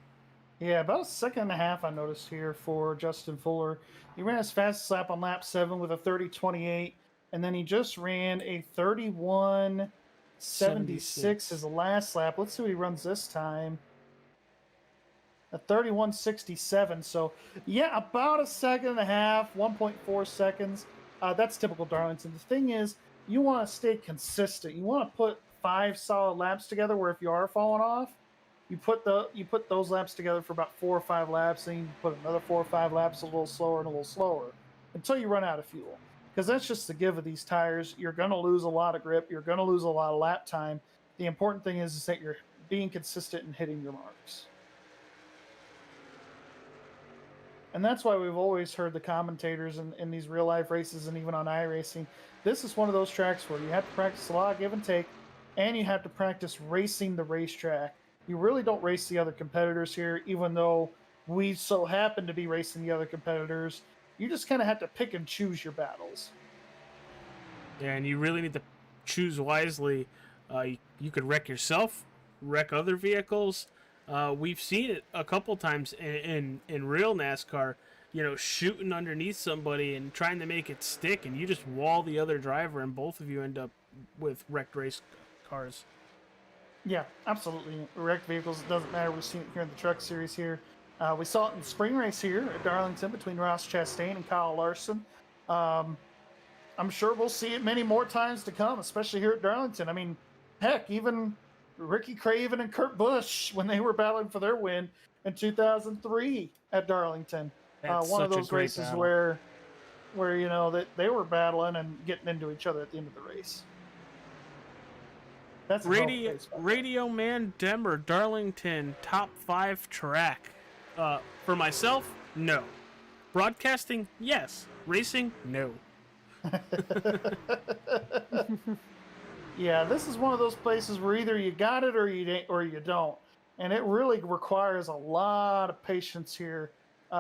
Yeah, about a second and a half I noticed here for Justin Fuller. He ran his fastest lap on lap 7 with a 30:28, and then he just ran a 31:76 as 76. the last lap. Let's see what he runs this time. A 31:67. So, yeah, about a second and a half, 1.4 seconds. That's typical Darlington. The thing is, you want to stay consistent. You want to put 5 solid laps together where if you are falling off, you put those laps together for about 4 or 5 laps, then you put another 4 or 5 laps a little slower and a little slower until you run out of fuel. Because that's just the give of these tires. You're going to lose a lot of grip. You're going to lose a lot of lap time. The important thing is that you're being consistent and hitting your marks. And that's why we've always heard the commentators in these real life races and even on iRacing. This is one of those tracks where you have to practice a lot of give and take, and you have to practice racing the racetrack. You really don't race the other competitors here, even though we so happen to be racing the other competitors. You just kind of have to pick and choose your battles. Yeah, and you really need to choose wisely. You could wreck yourself, wreck other vehicles. We've seen it a couple times in real NASCAR. You know, shooting underneath somebody and trying to make it stick, and you just wall the other driver, and both of you end up with wrecked race cars. Yeah, absolutely. Wrecked vehicles, it doesn't matter. We've seen it here in the truck series here. We saw it in the spring race here at Darlington between Ross Chastain and Kyle Larson. Um, I'm sure we'll see it many more times to come, especially here at Darlington. I mean, heck, even Ricky Craven and Kurt Busch, when they were battling for their win in 2003 at Darlington. That's One of such a those great races battle. where you know that they were battling and getting into each other at the end of the race. That's a hell of a race by the way. Radio Man Demmer, Darlington, top 5 track. For myself, no. Broadcasting, yes. Racing, no. Yeah, this is one of those places where either you got it or you don't, and it really requires a lot of patience here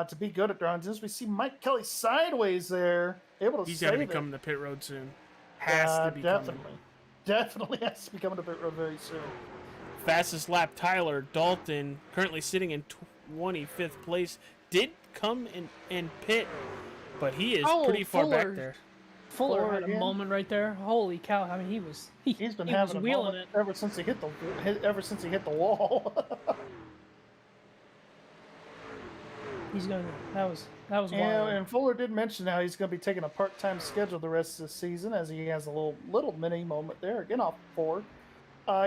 to be good at Darlington. As we see Mike Kelly sideways there, able to He's got to save be it. coming to pit road soon. Has to be coming. Definitely has to be coming to pit road very soon. Fastest lap, Tyler Dalton, currently sitting in 25th place, did come in pit, but he is pretty far back there. Fuller had a again. moment right there. Holy cow! I mean, He's been he having was a wheeling moment it. ever since he hit the wall. That was wild. And Fuller did mention how he's going to be taking a part-time schedule the rest of the season, as he has a little mini moment there again off Ford.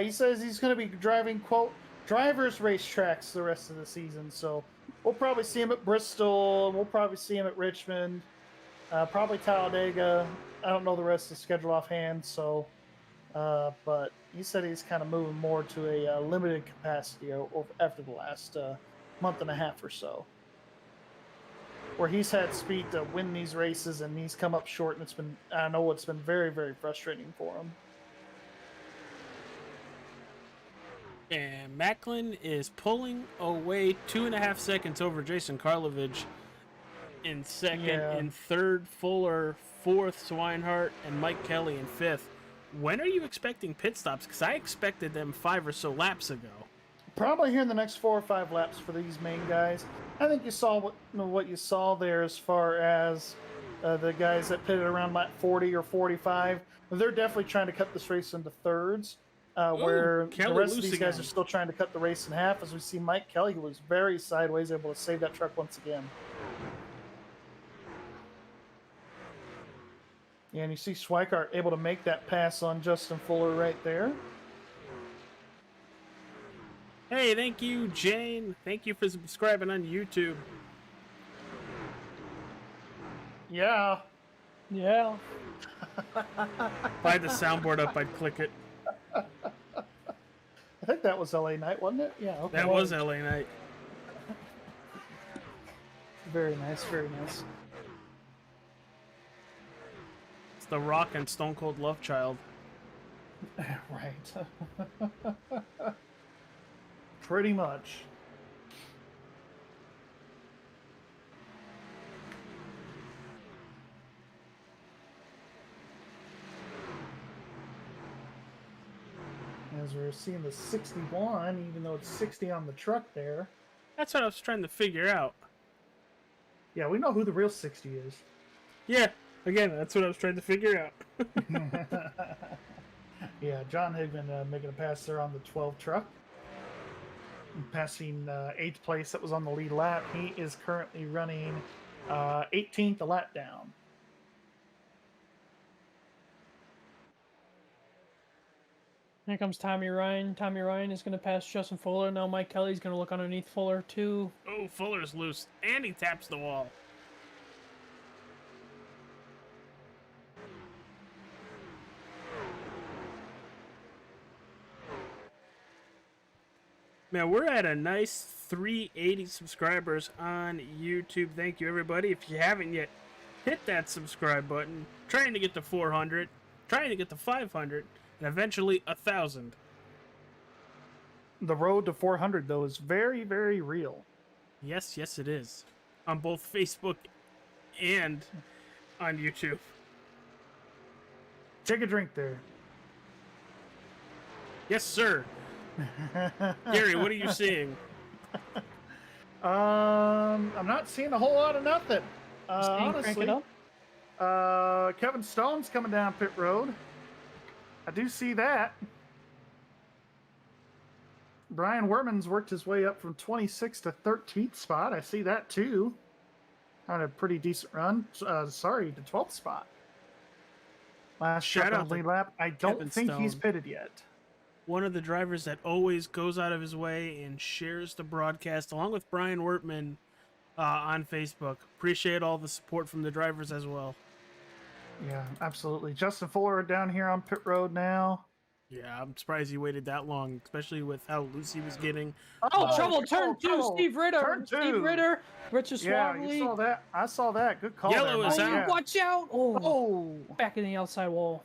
He says he's going to be driving quote drivers racetracks the rest of the season. So we'll probably see him at Bristol. We'll probably see him at Richmond. Probably Talladega. I don't know the rest of the schedule offhand. So, but he said he's kind of moving more to a limited capacity after the last month and a half or so, where he's had speed to win these races and he's come up short, and it's been very, very frustrating for him. And Macklin is pulling away 2.5 seconds over Jason Karlovich in second. Yeah. In third, Fuller. Fourth, Swinehart. And Mike Kelly in fifth. When are you expecting pit stops? Because I expected them 5 or so laps ago. Probably here in the next 4 or 5 laps for these main guys. I think you saw what you saw there as far as the guys that pitted around lap 40 or 45. They're definitely trying to cut this race into thirds. Where Kelly the rest of loose these guys again. are still trying to cut the race in half, as we see Mike Kelly, who was very sideways, able to save that truck once again. Yeah, and you see Schweikart able to make that pass on Justin Fuller right there. Hey, thank you, Jane. Thank you for subscribing on YouTube. Yeah. Yeah. If I had the soundboard up, I'd click it. I think that was LA Knight, wasn't it? Yeah. Okay. That was LA Knight. Very nice, very nice. It's The Rock and Stone Cold Love Child. Right. Pretty much. As we're seeing the 61, even though it's 60 on the truck there. That's what I was trying to figure out. Yeah, we know who the real 60 is. Yeah, again, that's what I was trying to figure out. Yeah, John Higman making a pass there on the 12 truck. Passing 8th place that was on the lead lap. He is currently running 18th a lap down. Here comes Tommy Ryan. Tommy Ryan is going to pass Justin Fuller. Now Mike Kelly's going to look underneath Fuller, too. Oh, Fuller's loose, and he taps the wall. Now, we're at a nice 380 subscribers on YouTube. Thank you, everybody. If you haven't yet, hit that subscribe button. Trying to get to 400, trying to get to 500, and eventually 1,000. The road to 400, though, is very, very real. Yes, it is. On both Facebook and on YouTube. Take a drink there. Yes, sir. Gary, what are you seeing? I'm not seeing a whole lot of nothing. Crank it Honestly, up. Kevin Stone's coming down pit road. I do see that. Brian Werman's worked his way up from 26th to 13th spot. I see that too. Had a pretty decent run. Sorry, the 12th spot. Last Shout shot out on the to lead lap. I don't Kevin think he's Stone. pitted yet. One of the drivers that always goes out of his way and shares the broadcast, along with Brian Wertman on Facebook. Appreciate all the support from the drivers as well. Yeah, absolutely. Justin Fuller down here on pit road now. Yeah, I'm surprised he waited that long, especially with how loose he was getting. Oh, trouble! Turn two, trouble. Steve Ritter. Turn two. Steve Ritter, Richard Yeah, Swabley. you saw that. I saw that. Good call. Yellow there, is Mike. out. Yeah. Watch out! Oh, Oh, back in the outside wall.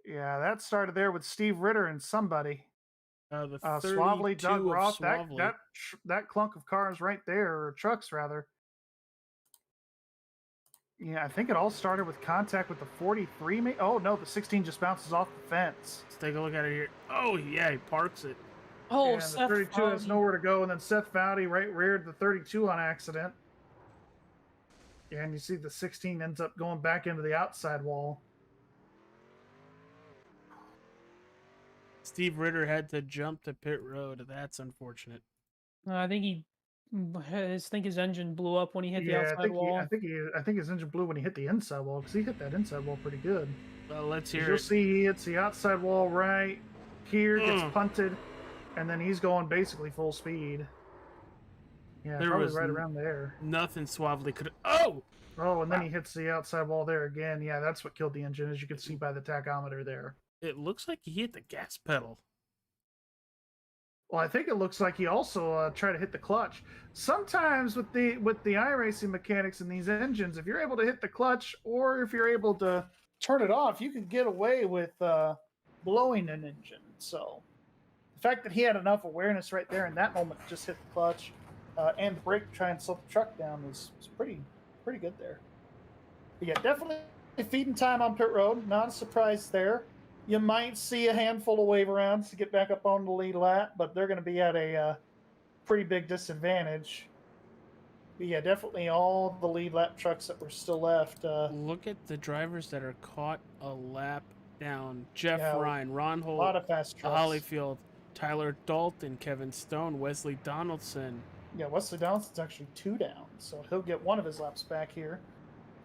yeah, that started there with Steve Ritter and somebody. The Swabley, 32 Doug of Roth. Swabley. That clunk of cars right there, or trucks rather. Yeah, I think it all started with contact with the 43. Oh no, the 16 just bounces off the fence. Let's take a look at it here. Oh, yeah, he parks it. Oh, And the Seth 32 has Fowley. nowhere to go, and then Seth Fowdy right reared the 32 on accident. Yeah, and you see the 16 ends up going back into the outside wall. Steve Ritter had to jump to pit road. That's unfortunate. I think his engine blew up when he hit the Yeah, outside wall. I think his engine blew when he hit the inside wall, because he hit that inside wall pretty good. Well, let's You'll hear it. see he hits the outside wall right here, gets punted, and then he's going basically full speed. Yeah, There probably was right around there. Nothing Swabley could. Oh! Oh, and then he hits the outside wall there again. Yeah, that's what killed the engine, as you can see by the tachometer there. It looks like he hit the gas pedal. Well, I think it looks like he also tried to hit the clutch. Sometimes with the iRacing mechanics in these engines, if you're able to hit the clutch or if you're able to turn it off, you can get away with blowing an engine. So the fact that he had enough awareness right there in that moment to just hit the clutch and the brake to try and slow the truck down was pretty good there. But yeah, definitely feeding time on pit road. Not a surprise there. You might see a handful of wave arounds to get back up on the lead lap, but they're going to be at a pretty big disadvantage. But yeah, definitely all the lead lap trucks that were still left. Look at the drivers that are caught a lap down. Jeff Yeah, Ryan, Ron A Holt, lot of fast trucks. Hollyfield, Tyler Dalton, Kevin Stone, Wesley Donaldson. Yeah, Wesley Donaldson's actually 2 down, so he'll get one of his laps back here.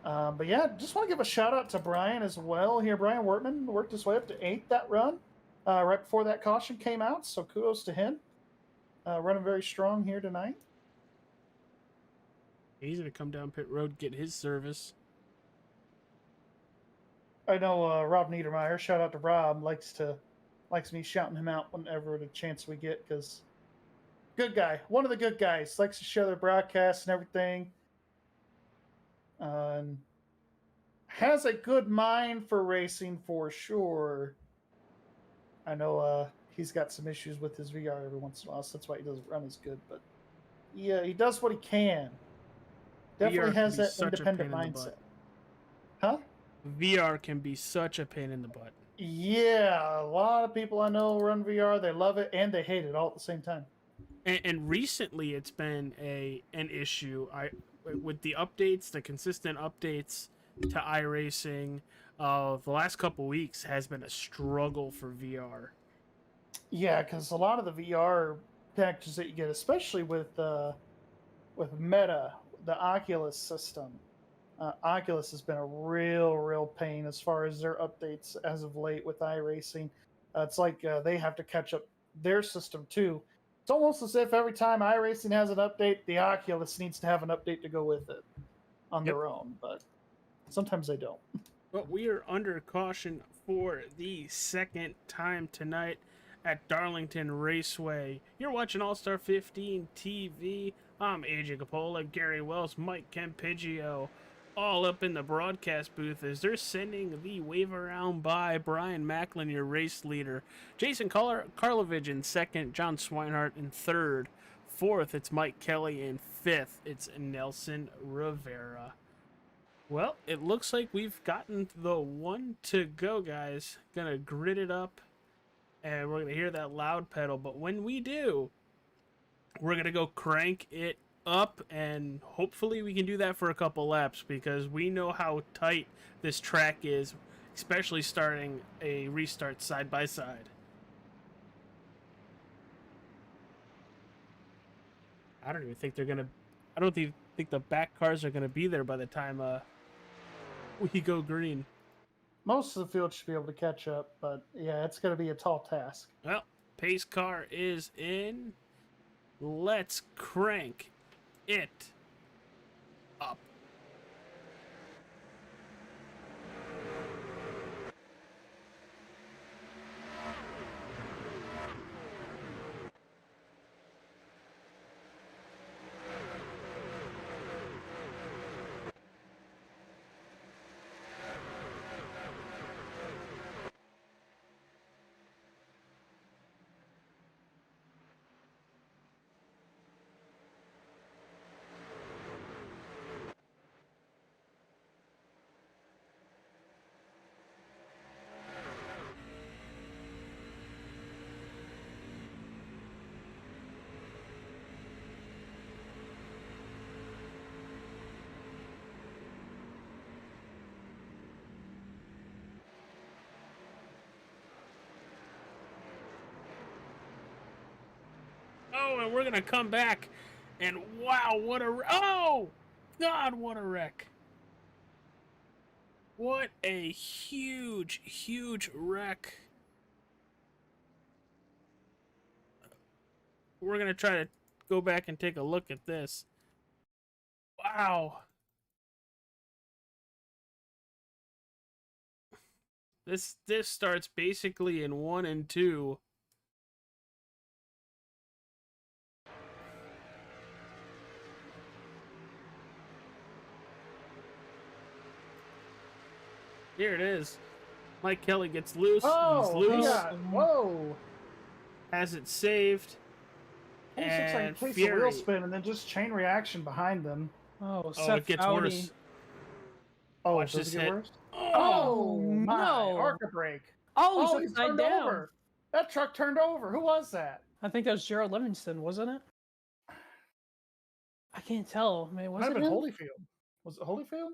But yeah, just want to give a shout out to Brian as well here. Brian Wertman worked his way up to 8th that run right before that caution came out, so kudos to him. Running very strong here tonight. He's going to come down pit road, get his service. I know Rob Niedermeyer, shout out to Rob, likes me shouting him out whenever the chance we get, because good guy, one of the good guys, likes to share their broadcasts and everything. And has a good mind for racing for sure. I know he's got some issues with his VR every once in a while, so that's why he doesn't run as good. But yeah, he does what he can. Definitely VR has can be that such a independent pain in the mindset. butt. Huh? VR can be such a pain in the butt. Yeah, a lot of people I know run VR. They love it and they hate it all at the same time. And recently it's been an issue. With the updates, the consistent updates to iRacing, the last couple weeks has been a struggle for VR. Yeah, because a lot of the VR packages that you get, especially with Meta, the Oculus system, Oculus has been a real pain as far as their updates as of late with iRacing. It's like they have to catch up their system too. It's almost as if every time iRacing has an update, the Oculus needs to have an update to go with it on their own, but sometimes they don't. But we are under caution for the second time tonight at Darlington Raceway. You're watching All-Star 15 TV. I'm AJ Capola, Gary Wells, Mike Campiggio, all up in the broadcast booth as they're sending the wave around by Brian Macklin, your race leader. Jason Karlovich in second, John Swinehart in third. Fourth, it's Mike Kelly in fifth. It's Nelson Rivera. Well, it looks like we've gotten the one to go, guys. Gonna grid it up, and we're gonna hear that loud pedal. But when we do, we're gonna go crank it up, and hopefully we can do that for a couple laps because we know how tight this track is, especially starting a restart side by side. I don't even think they're gonna. I don't even think the back cars are gonna be there by the time we go green. Most of the field should be able to catch up, but yeah, it's going to be a tall task. Well, pace car is in. Let's crank it up. Oh, and we're going to come back. And wow, what a... Oh! God, what a wreck. What a huge wreck. We're going to try to go back and take a look at this. Wow. This starts basically in 1 and 2. Here it is. Mike Kelly gets loose. Oh, he's loose. Yeah. Whoa. Has it saved. Almost looks like And he takes a Fury. wheel spin and then just chain reaction behind them. Oh, Oh, Seth it gets Audi. worse. Oh, Watch does this it get hit. worse? Oh, Oh, my. no. Arca brake. Oh, he he's upside turned down. over. That truck turned over. Who was that? I think that was Gerald Livingston, wasn't it? I can't tell. Man, was Might have it been him? Holyfield. Was it Holyfield?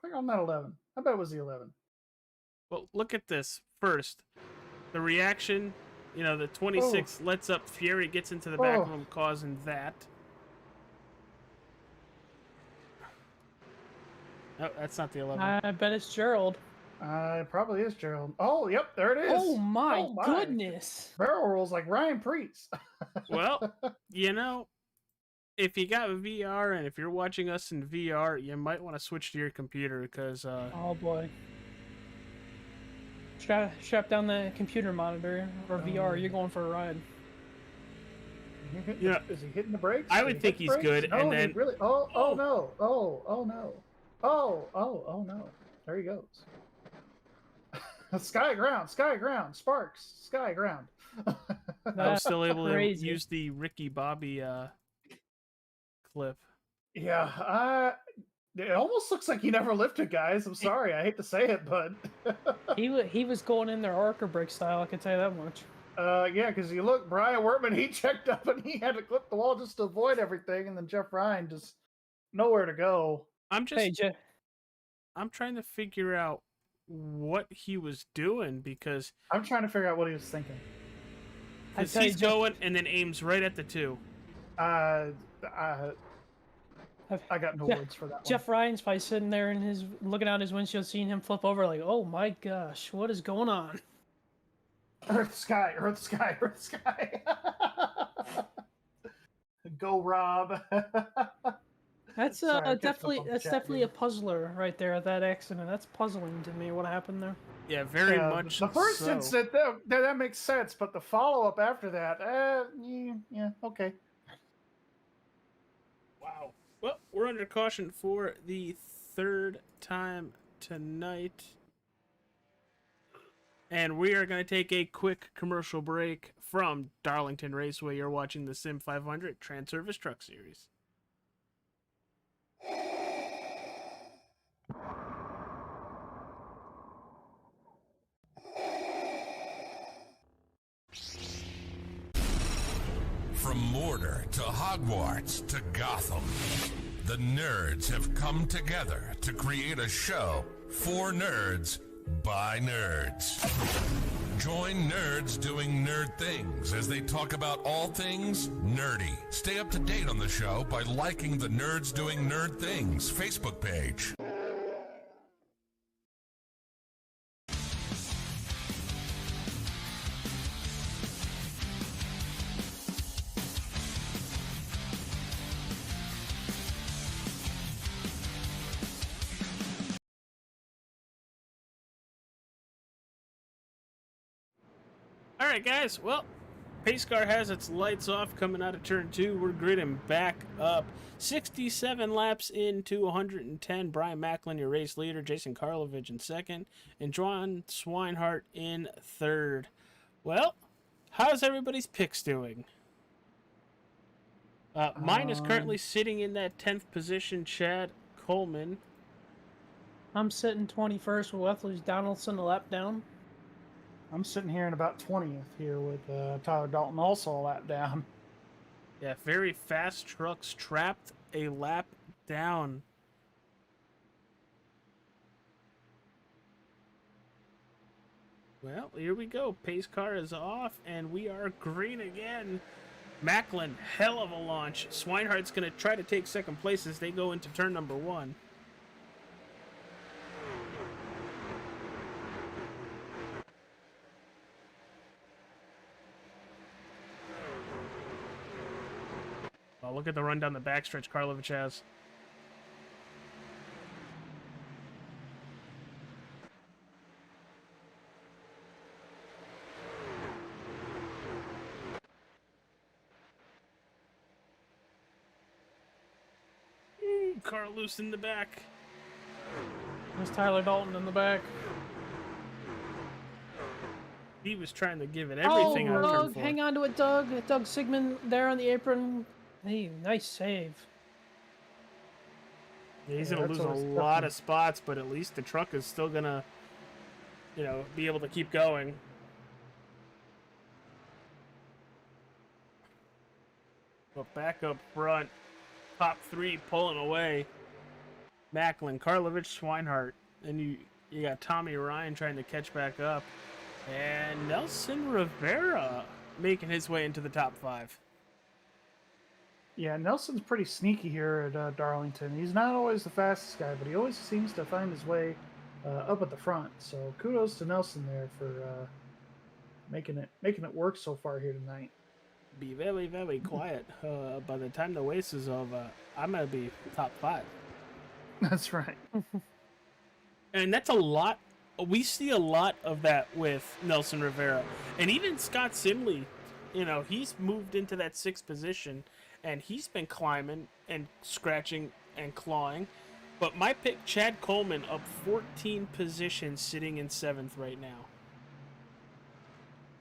Click on that 11. I bet it was the 11. well, look at this. First, the reaction. You know, the 26 lets up. Fury gets into the back of him, causing that. Oh, that's not the 11. I bet it's Gerald. It probably is Gerald. Oh, yep, there it is. Oh my, Oh my. goodness. Barrel rolls like Ryan Priest. Well, you know, if you got VR and if you're watching us in VR, you might want to switch to your computer because Oh boy. Strap down the computer monitor or VR. You're going for a ride. Yeah. Is he hitting the brakes? I Did would he think hit the he's brakes? good, No, and he then- really. Oh no! Oh no! Oh no! There he goes. Sky ground, sparks, sky ground. I was That's still able crazy. to use the Ricky Bobby clip. Yeah, it almost looks like he never lifted, guys. I'm sorry, I hate to say it, but He was going in there Arca brake style. I can tell you that much. Yeah, because you look, Brian Wertman, he checked up and he had to clip the wall just to avoid everything, and then Jeff Ryan just nowhere to go. Hey, Jeff. I'm trying to figure out what he was doing because I'm trying to figure out what he was thinking. he's going and then aims right at the 2. I got no words for that Jeff Ryan's probably sitting there in his looking out his windshield, seeing him flip over, like, "Oh my gosh, what is going on?" Earth, sky, Earth, sky, Earth, sky. Go, Rob. That's Sorry, definitely a puzzler right there. That accident, that's puzzling to me. What happened there? Yeah, very much. The first so. incident that makes sense, but the follow up after that, yeah, okay. Wow. Well, we're under caution for the 3rd time tonight. And we are going to take a quick commercial break from Darlington Raceway. You're watching the Sim500 TranService Truck Series. From Mordor to Hogwarts to Gotham, the nerds have come together to create a show for nerds by nerds. Join nerds doing nerd things as they talk about all things nerdy. Stay up to date on the show by liking the Nerds Doing Nerd Things Facebook page. Alright guys, well, pace car has its lights off coming out of turn 2. We're gridding back up. 67 laps into 110. Brian Macklin, your race leader. Jason Karlovich in 2nd. And John Swinehart in 3rd. Well, how's everybody's picks doing? Mine is currently sitting in that 10th position, Chad Coleman. I'm sitting 21st with Wesley Donaldson a lap down. I'm sitting here in about 20th here with Tyler Dalton also a lap down. Yeah, very fast trucks trapped a lap down. Well, here we go. Pace car is off, and we are green again. Macklin, hell of a launch. Swinehart's going to try to take 2nd place as they go into turn number 1. Oh, look at the run down the backstretch Karlovich has. Car loose in the back. There's Tyler Dalton in the back. He was trying to give it everything on turn Doug, 4. hang on to it, Doug. Doug Sigmund there on the apron. Hey, nice save. Yeah, he's going to lose a lot of spots, but at least the truck is still going to, be able to keep going. But back up front, top 3 pulling away. Macklin, Karlovich, Swinehart. And you got Tommy Ryan trying to catch back up. And Nelson Rivera making his way into the top 5. Yeah, Nelson's pretty sneaky here at Darlington. He's not always the fastest guy, but he always seems to find his way up at the front. So kudos to Nelson there for making it work so far here tonight. Be very, very quiet. By the time the race is over, I'm going to be top 5. That's right. And that's a lot. We see a lot of that with Nelson Rivera. And even Scott Simley, he's moved into that 6th position. And he's been climbing and scratching and clawing. But my pick, Chad Coleman, up 14 positions, sitting in 7th right now.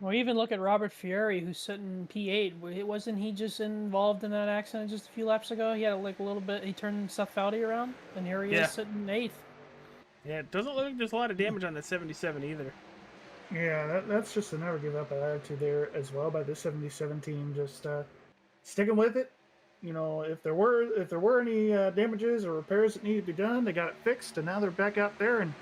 Well, even look at Robert Fieri, who's sitting P8. Wasn't he just involved in that accident just a few laps ago? He had a little bit. He turned Seth Foudy around, and here he is sitting 8th. Yeah, it doesn't look like there's a lot of damage on that 77 either. Yeah, that's just a never give up attitude there as well by the 77 team. Just sticking with it. You know, if there were any damages or repairs that needed to be done, they got it fixed, and now they're back out there and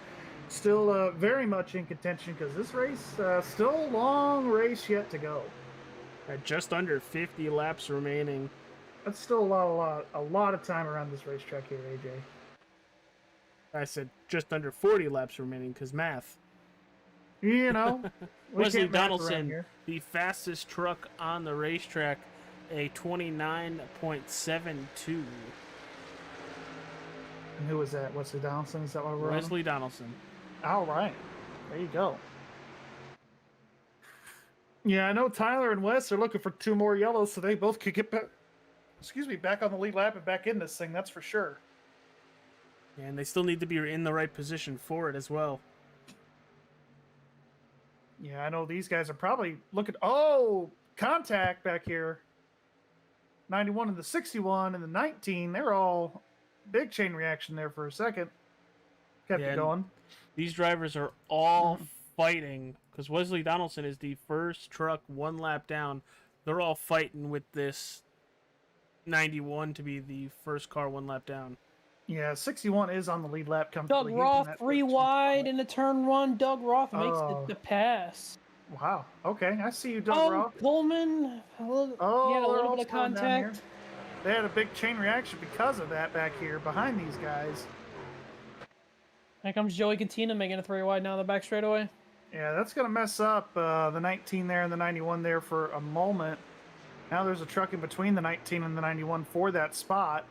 still very much in contention because this race still a long race yet to go. At just under 50 laps remaining. That's still a lot of time around this racetrack here, AJ. I said just under 40 laps remaining because math. You know, Wesley Donaldson, the fastest truck on the racetrack, a 29.72. And who was that? Wesley Donaldson? Is that what we're Wesley Donaldson. All right. There you go. Yeah, I know Tyler and Wes are looking for 2 more yellows so they both could get back, back on the lead lap and back in this thing, that's for sure. And they still need to be in the right position for it as well. Yeah, I know these guys are probably looking. Oh, contact back here. 91 and the 61 and the 19. They're all big chain reaction there for a second. Kept it going. These drivers are all fighting because Wesley Donaldson is the first truck 1 lap down. They're all fighting with this 91 to be the first car 1 lap down. Yeah, 61 is on the lead lap. Doug Roth 3 wide in the turn 1. Doug Roth makes the pass. Wow. Okay, I see you, Doug Roth. Coleman. He had a little bit of contact. They had a big chain reaction because of that back here behind these guys. Here comes Joey Cantina making a 3 wide now the back straightaway. Yeah, that's going to mess up the 19 there and the 91 there for a moment. Now there's a truck in between the 19 and the 91 for that spot.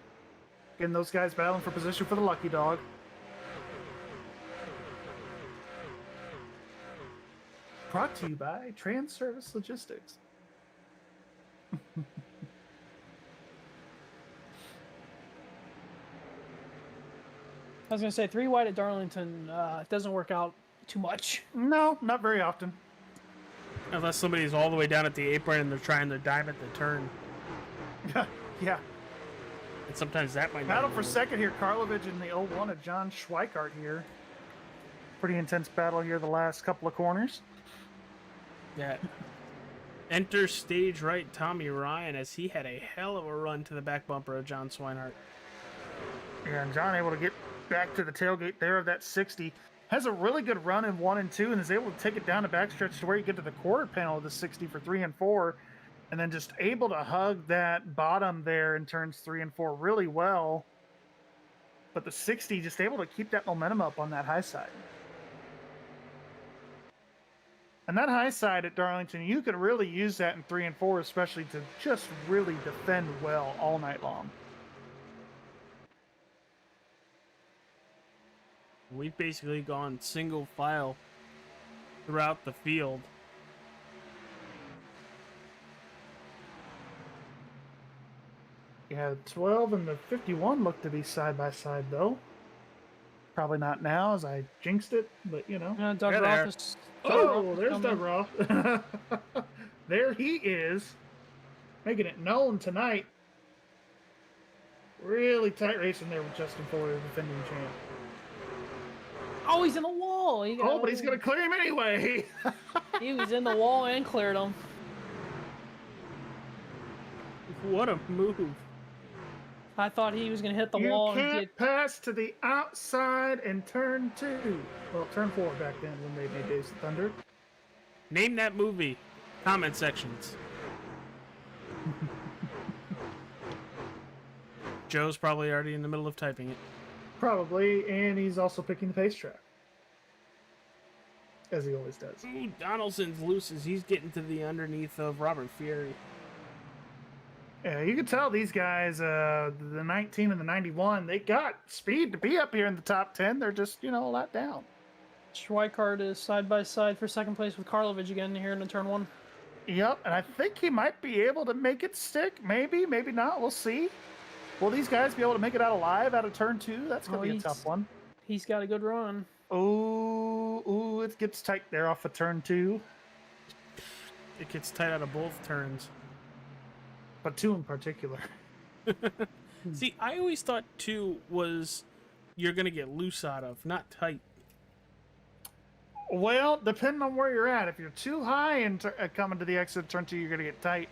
Again, those guys battling for position for the lucky dog. Brought to you by TranService Logistics. I was going to say 3 wide at Darlington doesn't work out too much. No, not very often. Unless somebody's all the way down at the apron and they're trying to dive at the turn. Yeah. And sometimes that might battle for second here. Karlovich and the 01 of John Schweikart here. Pretty intense battle here the last couple of corners. Yeah. Enter stage right Tommy Ryan as he had a hell of a run to the back bumper of John Swinehart. Yeah, and John able to get back to the tailgate there of that 60. Has a really good run in 1 and 2 and is able to take it down the backstretch to where you get to the quarter panel of the 60 for 3 and 4. And then just able to hug that bottom there in turns 3 and 4 really well. But the 60 just able to keep that momentum up on that high side. And that high side at Darlington, you could really use that in 3 and 4, especially to just really defend well all night long. We've basically gone single file throughout the field. Yeah, the 12 and the 51 look to be side by side, though. Probably not now, as I jinxed it, but you know. Doug Roth is... there's Doug Roth. There he is, making it known tonight. Really tight racing there with Justin Fuller, the defending champ. Oh, he's in the wall. But he's going to clear him anyway. He was in the wall and cleared him. What a move. I thought he was going to hit the wall You and can't pass to the outside in turn 2. Well, turn 4 back then when they made Days of Thunder. Name that movie. Comment sections. Joe's probably already in the middle of typing it. Probably, and he's also picking the pace track. As he always does. Ooh, Donaldson's loose as he's getting to the underneath of Robert Fury. Yeah, you can tell these guys, the 19 and the 91, they got speed to be up here in the top 10. They're just, a lot down. Schweikart is side by side for second place with Karlovich again here in the turn 1. Yep, and I think he might be able to make it stick. Maybe, maybe not. We'll see. Will these guys be able to make it out alive out of turn 2? That's going to be a tough one. He's got a good run. Ooh, it gets tight there off of turn 2. It gets tight out of both turns. But 2 in particular. See, I always thought 2 was you're going to get loose out of, not tight. Well, depending on where you're at, if you're too high and coming to the exit of turn 2, you're gonna get tight.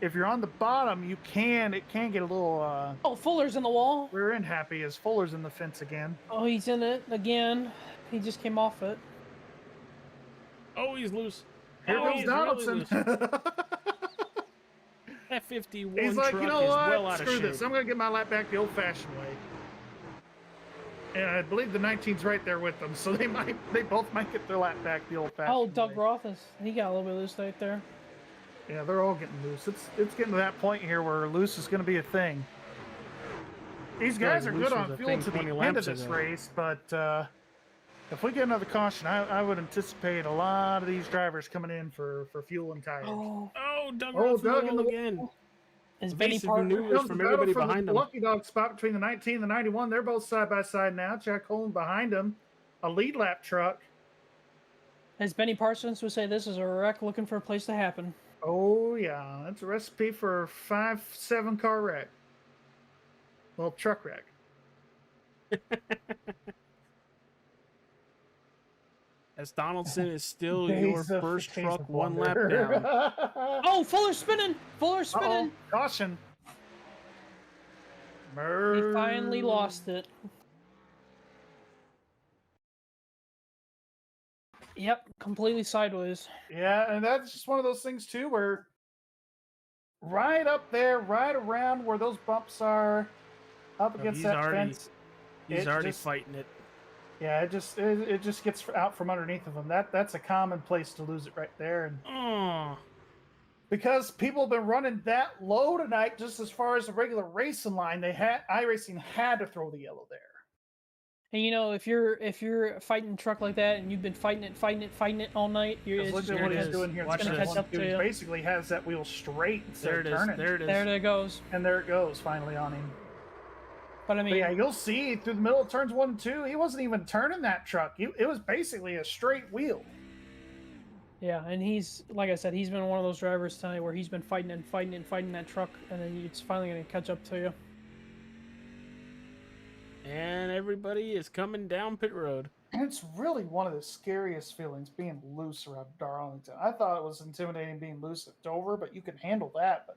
If you're on the bottom, it can get a little. Oh, Fuller's in the wall. We're in happy as Fuller's in the fence again. Oh, he's in it again. He just came off it. Oh, he's loose. Here Oh, goes he's Donaldson. really loose. That 51 He's like, truck you know is what? well out Screw of this. shape. I'm gonna get my lap back the old-fashioned way. And I believe the 19's right there with them, so they both might get their lap back the old-fashioned Oh, Doug way. Roth he got a little bit loose right there. Yeah, they're all getting loose. It's getting to that point here where loose is going to be a thing. These guys are good on fuel to the end of this race, but if we get another caution, I would anticipate a lot of these drivers coming in for fuel and tires. Oh, Doug Doug in the again. is Benny Evasive Parker? maneuvers from everybody behind the him. Lucky Dog spot between the 19 and the 91. They're both side by side now. Jack Holm behind him, a lead lap truck. As Benny Parsons would say, this is a wreck looking for a place to happen. Oh yeah, that's a recipe for a 5-7 car wreck. Well, truck wreck. As Donaldson is still your first truck one lap wonder. down. Oh, Fuller's spinning! Fuller's spinning! Caution. He finally lost it. Yep, completely sideways. Yeah, and that's just one of those things too, where right up there, right around where those bumps are, up against that fence. He's already fighting it. Yeah, it just gets out from underneath of them. That's a common place to lose it right there, and because people have been running that low tonight, just as far as the regular racing line, iRacing had to throw the yellow there. And you know, if you're fighting a truck like that and you've been fighting it all night, Look at what he's doing here. It's gonna catch up to He you. basically has that wheel straight instead There of it is. turning. There it is. There it goes. And there it goes, finally on him. But I mean, yeah, you'll see through the middle of turns 1 and 2, he wasn't even turning that truck. It was basically a straight wheel. yeah, and he's, like I said, he's been one of those drivers tonight where he's been fighting that truck, and then it's finally going to catch up to you. And everybody is coming down pit road. And it's really one of the scariest feelings, being loose around Darlington. I thought it was intimidating being loose at Dover, but you can handle that. But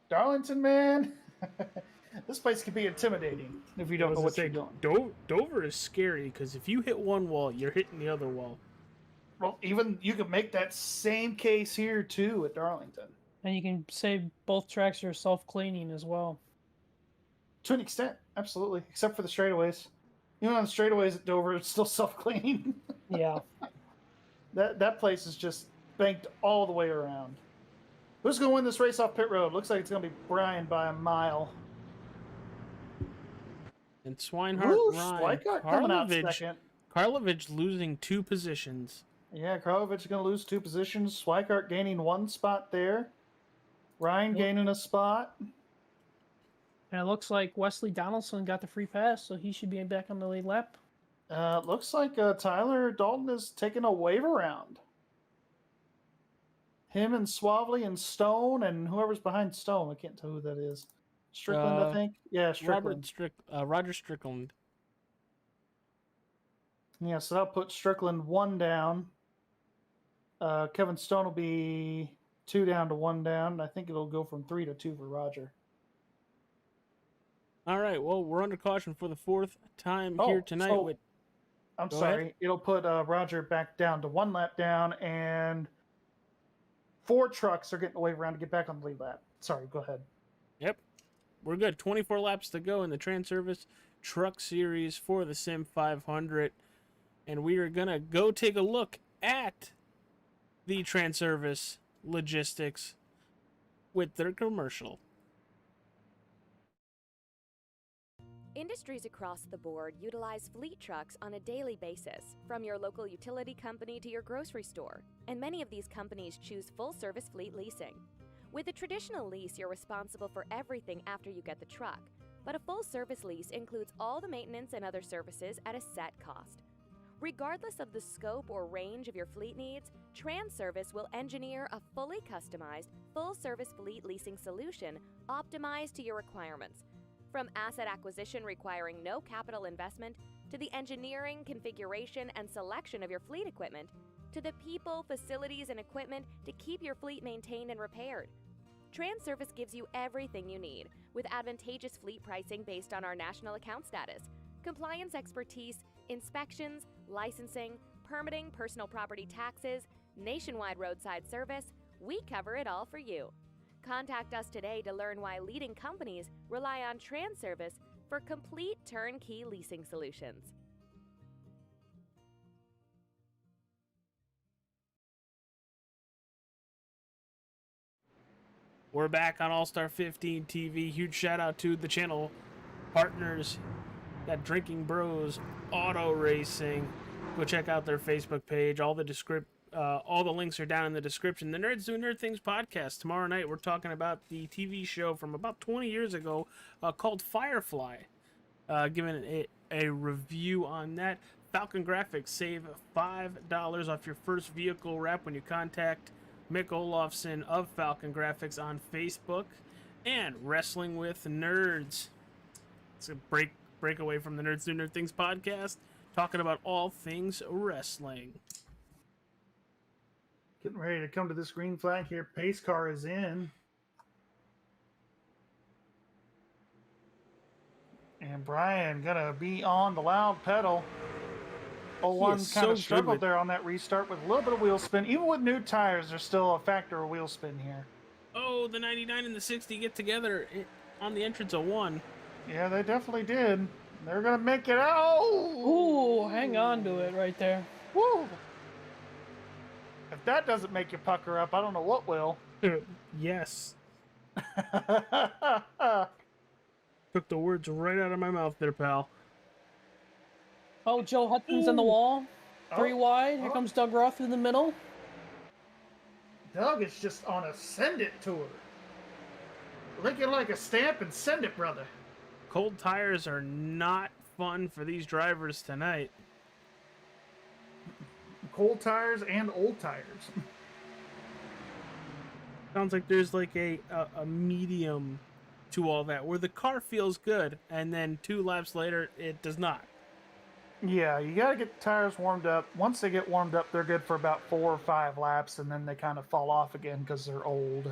Darlington, man, this place can be intimidating if you don't know what you're doing. Dover is scary because if you hit one wall, you're hitting the other wall. Well, even you can make that same case here, too, at Darlington. And you can say both tracks are self-cleaning as well. To an extent, absolutely. Except for the straightaways. Even on the straightaways at Dover, it's still self-cleaning. Yeah. That place is just banked all the way around. Who's going to win this race off pit road? Looks like it's going to be Brian by a mile. And Swinehart, Schweikart coming out second. Karlovich losing 2 positions. Yeah, Karlovich is going to lose 2 positions. Schweikart gaining 1 spot there. Ryan gaining a spot. And it looks like Wesley Donaldson got the free pass, so he should be back on the lead lap. Looks like Tyler Dalton is taking a wave around. Him and Swavely and Stone and whoever's behind Stone. I can't tell who that is. Strickland, I think. Yeah, Strickland. Roger Strickland. Yeah, so that'll put Strickland 1 down. Kevin Stone will be 2 down to 1 down. I think it'll go from 3 to 2 for Roger. All right, well, we're under caution for the 4th time here tonight. I'm sorry. It'll put Roger back down to 1 lap down, and 4 trucks are getting the wave around to get back on the lead lap. Sorry, go ahead. Yep. We're good. 24 laps to go in the TranService Truck Series for the Sim500. And we are going to go take a look at the TranService logistics with their commercial. Industries across the board utilize fleet trucks on a daily basis, from your local utility company to your grocery store, and many of these companies choose full-service fleet leasing. With a traditional lease, you're responsible for everything after you get the truck, but a full-service lease includes all the maintenance and other services at a set cost. Regardless of the scope or range of your fleet needs, TranService will engineer a fully customized, full-service fleet leasing solution optimized to your requirements. From asset acquisition requiring no capital investment to the engineering, configuration, and selection of your fleet equipment, to the people, facilities, and equipment to keep your fleet maintained and repaired. TranService gives you everything you need with advantageous fleet pricing based on our national account status, compliance expertise, inspections, licensing, permitting, personal property taxes, nationwide roadside service. We cover it all for you. Contact us today to learn why leading companies rely on TranService for complete turnkey leasing solutions. We're back on All-Star 15 TV. Huge shout out to the channel partners, that Drinking Bros Auto Racing. Go check out their Facebook page. All the links are down in the description. The Nerds Do Nerd Things podcast. Tomorrow night we're talking about the TV show from about 20 years ago called Firefly. Giving a review on that. Falcon Grafix, save $5 off your first vehicle wrap when you contact Mick Olofsson of Falcon Grafix on Facebook. And Wrestling with Nerds. It's a break away from the Nerds Do Nerd Things podcast, talking about all things wrestling. Getting ready to come to this green flag here. Pace car is in. And Brian gonna be on the loud pedal. 01 kind of struggled there on that restart with a little bit of wheel spin. Even with new tires, there's still a factor of wheel spin here. Oh, the 99 and the 60 get together on the entrance of 1. Yeah, they definitely did. They're gonna make it out. Ooh, hang on to it right there. Woo! If that doesn't make you pucker up, I don't know what will. Yes. Took the words right out of my mouth there, pal. Oh, Joe Hudson's on the wall. 3 wide. Here comes Doug Roth in the middle. Doug is just on a send it tour. Lick it like a stamp and send it, brother. Cold tires are not fun for these drivers tonight. Cold tires and old tires. Sounds like there's like a medium to all that, where the car feels good, and then 2 laps later, it does not. Yeah, you got to get the tires warmed up. Once they get warmed up, they're good for about 4 or 5 laps, and then they kind of fall off again because they're old.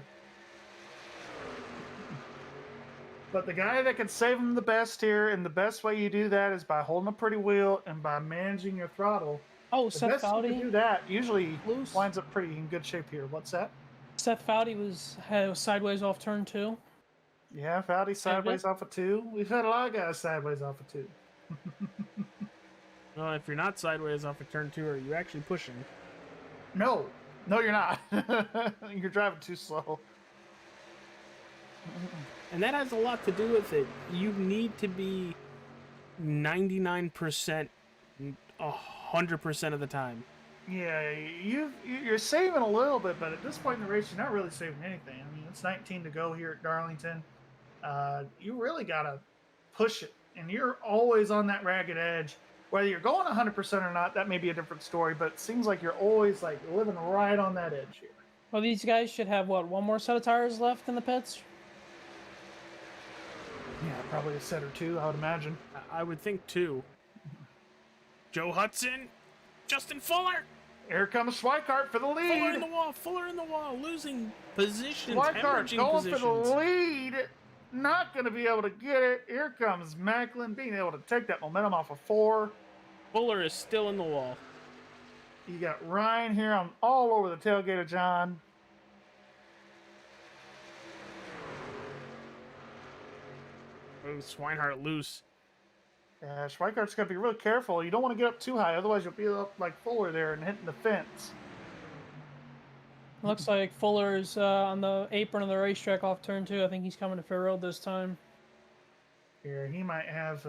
But the guy that can save them the best here, and the best way you do that is by holding a pretty wheel and by managing your throttle. Oh, The Seth best you Foudy. can do that usually Loose. winds up pretty in good shape here. What's that? Seth Foudy was sideways off turn 2. Yeah, Foudy sideways off of 2. We've had a lot of guys sideways off of 2. Well, if you're not sideways off of turn 2, are you actually pushing? No, you're not. You're driving too slow. And that has a lot to do with it. You need to be 99%, 100% of the time. Yeah, you're saving a little bit, but at this point in the race, you're not really saving anything. I mean, it's 19 to go here at Darlington. You really got to push it, and you're always on that ragged edge. Whether you're going 100% or not, that may be a different story, but it seems like you're always like living right on that edge here. Well, these guys should have, what, 1 more set of tires left in the pits? Yeah, probably a set or 2, I would imagine. I would think 2. Joe Hudson, Justin Fuller. Here comes Schweikart for the lead. Fuller in the wall, losing positions, Schweikart hemorrhaging going positions. for the lead. Not going to be able to get it. Here comes Macklin being able to take that momentum off of 4. Fuller is still in the wall. You got Ryan here. I'm all over the tailgate of John. Oh, Swinehart loose. Yeah, Schweikart's got to be real careful. You don't want to get up too high, otherwise you'll be up like Fuller there and hitting the fence. Looks like Fuller's on the apron of the racetrack off turn 2. I think he's coming to Fair Road this time. Yeah, he might have,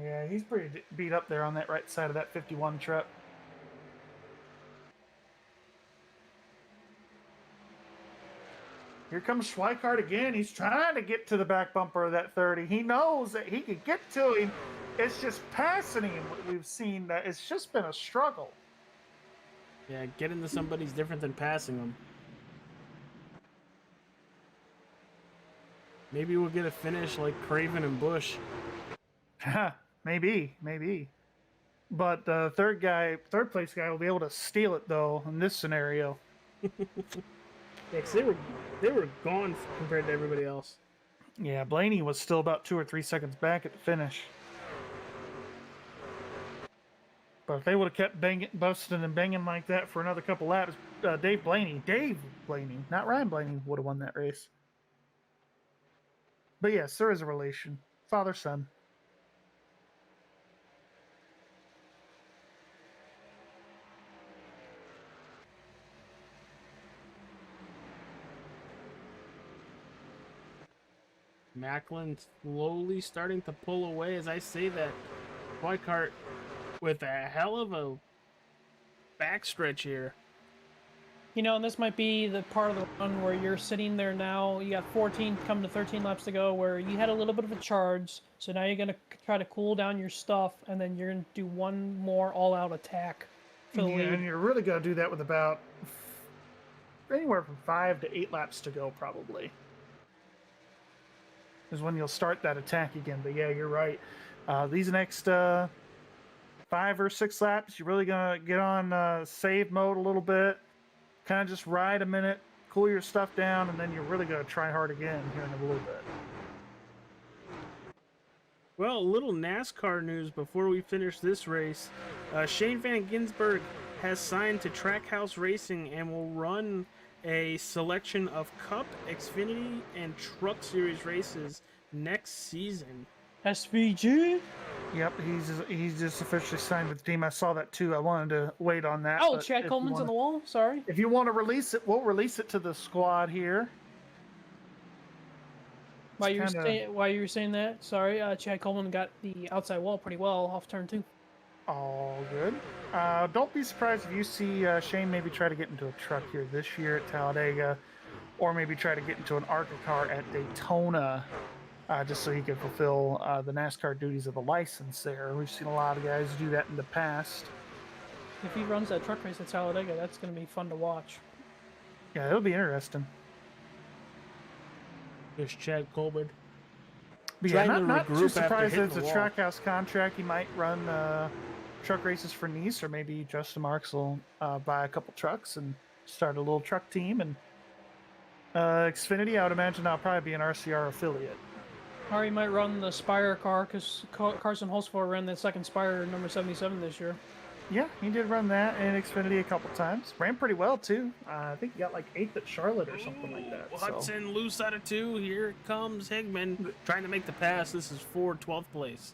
yeah, he's pretty beat up there on that right side of that 51 truck. Here comes Schweikart again. He's trying to get to the back bumper of that 30. He knows that he could get to him. It's just passing him. We've seen that it's just been a struggle. Yeah, getting to somebody's different than passing them. Maybe we'll get a finish like Craven and Bush. Maybe. But the third place guy will be able to steal it though in this scenario. Yeah, 'cause they were gone compared to everybody else. Yeah, Blaney was still about 2 or 3 seconds back at the finish. But if they would have kept busting and banging like that for another couple laps, Dave Blaney, not Ryan Blaney, would have won that race. But yes, there is a relation, father-son. Macklin slowly starting to pull away as I say that. Whitecart with a hell of a backstretch here. You know, and this might be the part of the run where you're sitting there now. You got 14 coming to 13 laps to go, where you had a little bit of a charge. So now you're going to try to cool down your stuff, and then you're going to do one more all-out attack for the lead. And you're really going to do that with about anywhere from 5 to 8 laps to go, probably. Is when you'll start that attack again. But yeah, you're right. These next 5 or 6 laps, you're really going to get on save mode a little bit. Kind of just ride a minute, cool your stuff down, and then you're really going to try hard again here in a little bit. Well, a little NASCAR news before we finish this race. Shane Van Gisbergen has signed to Trackhouse Racing and will run a selection of Cup, Xfinity, and Truck Series races next season. SVG? Yep, he's just officially signed with the team. I saw that too. I wanted to wait on that. Oh, Chad Coleman's on the wall? Sorry. If you want to release it, we'll release it to the squad here. While you were saying that, sorry, Chad Coleman got the outside wall pretty well off turn 2. All good. Don't be surprised if you see Shane maybe try to get into a truck here this year at Talladega, or maybe try to get into an ARCA car at Daytona, just so he can fulfill the NASCAR duties of the license there. We've seen a lot of guys do that in the past. If he runs that truck race at Talladega, that's going to be fun to watch. Yeah, it'll be interesting. There's Chad Coleman. But yeah, not too surprised that it's a Trackhouse contract. He might run truck races for Nice, or maybe Justin Marks will buy a couple trucks and start a little truck team. And Xfinity, I would imagine that'll probably be an RCR affiliate. Or he might run the Spire car, because Carson Holzford ran that second Spire number 77 this year. Yeah, he did run that in Xfinity a couple times. Ran pretty well, too. I think he got like 8th at Charlotte or something like that. Hudson so. Loose out of 2. Here comes Higman trying to make the pass. This is for 12th place.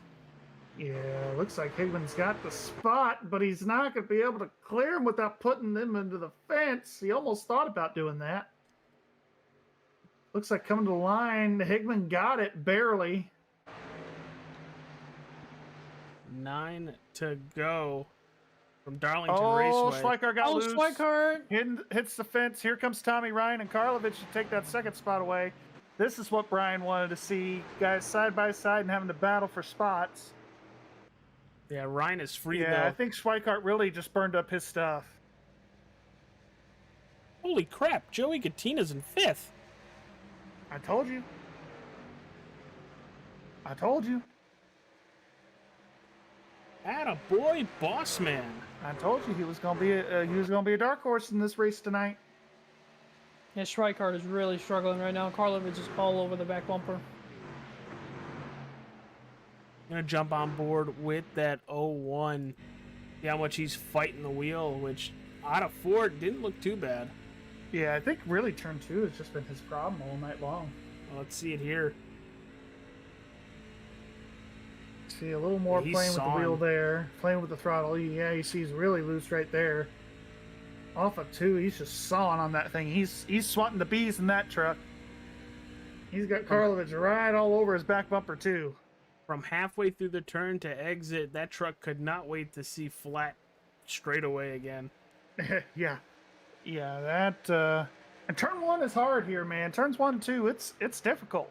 Yeah, looks like Higman's got the spot, but he's not going to be able to clear him without putting him into the fence. He almost thought about doing that. Looks like coming to the line, Higman got it, barely. 9 to go. From Darlington Raceway. Schweikart got loose. Schweikart Hits the fence. Here comes Tommy Ryan and Karlovich to take that second spot away. This is what Brian wanted to see. Guys side by side and having to battle for spots. Yeah, Ryan is free, though. though. I think Schweikart really just burned up his stuff. Holy crap, Joey Gattina's in 5th. I told you. I told you. Attaboy, boss man. I told you he was gonna be a dark horse in this race tonight. Yeah, Schweikart is really struggling right now. Karlovich is all over the back bumper. I'm gonna jump on board with that 0-1. See how much he's fighting the wheel, which out of 4 didn't look too bad. Yeah, I think really turn 2 has just been his problem all night long. Well, let's see it here. See a little more playing with the wheel there, playing with the throttle. Yeah, you see he's really loose right there. Off of 2, he's just sawing on that thing. He's swatting the bees in that truck. He's got Karlovich right all over his back bumper too. From halfway through the turn to exit, that truck could not wait to see flat straightaway again. Yeah, that and turn 1 is hard here, man. Turns 1 and 2, it's difficult.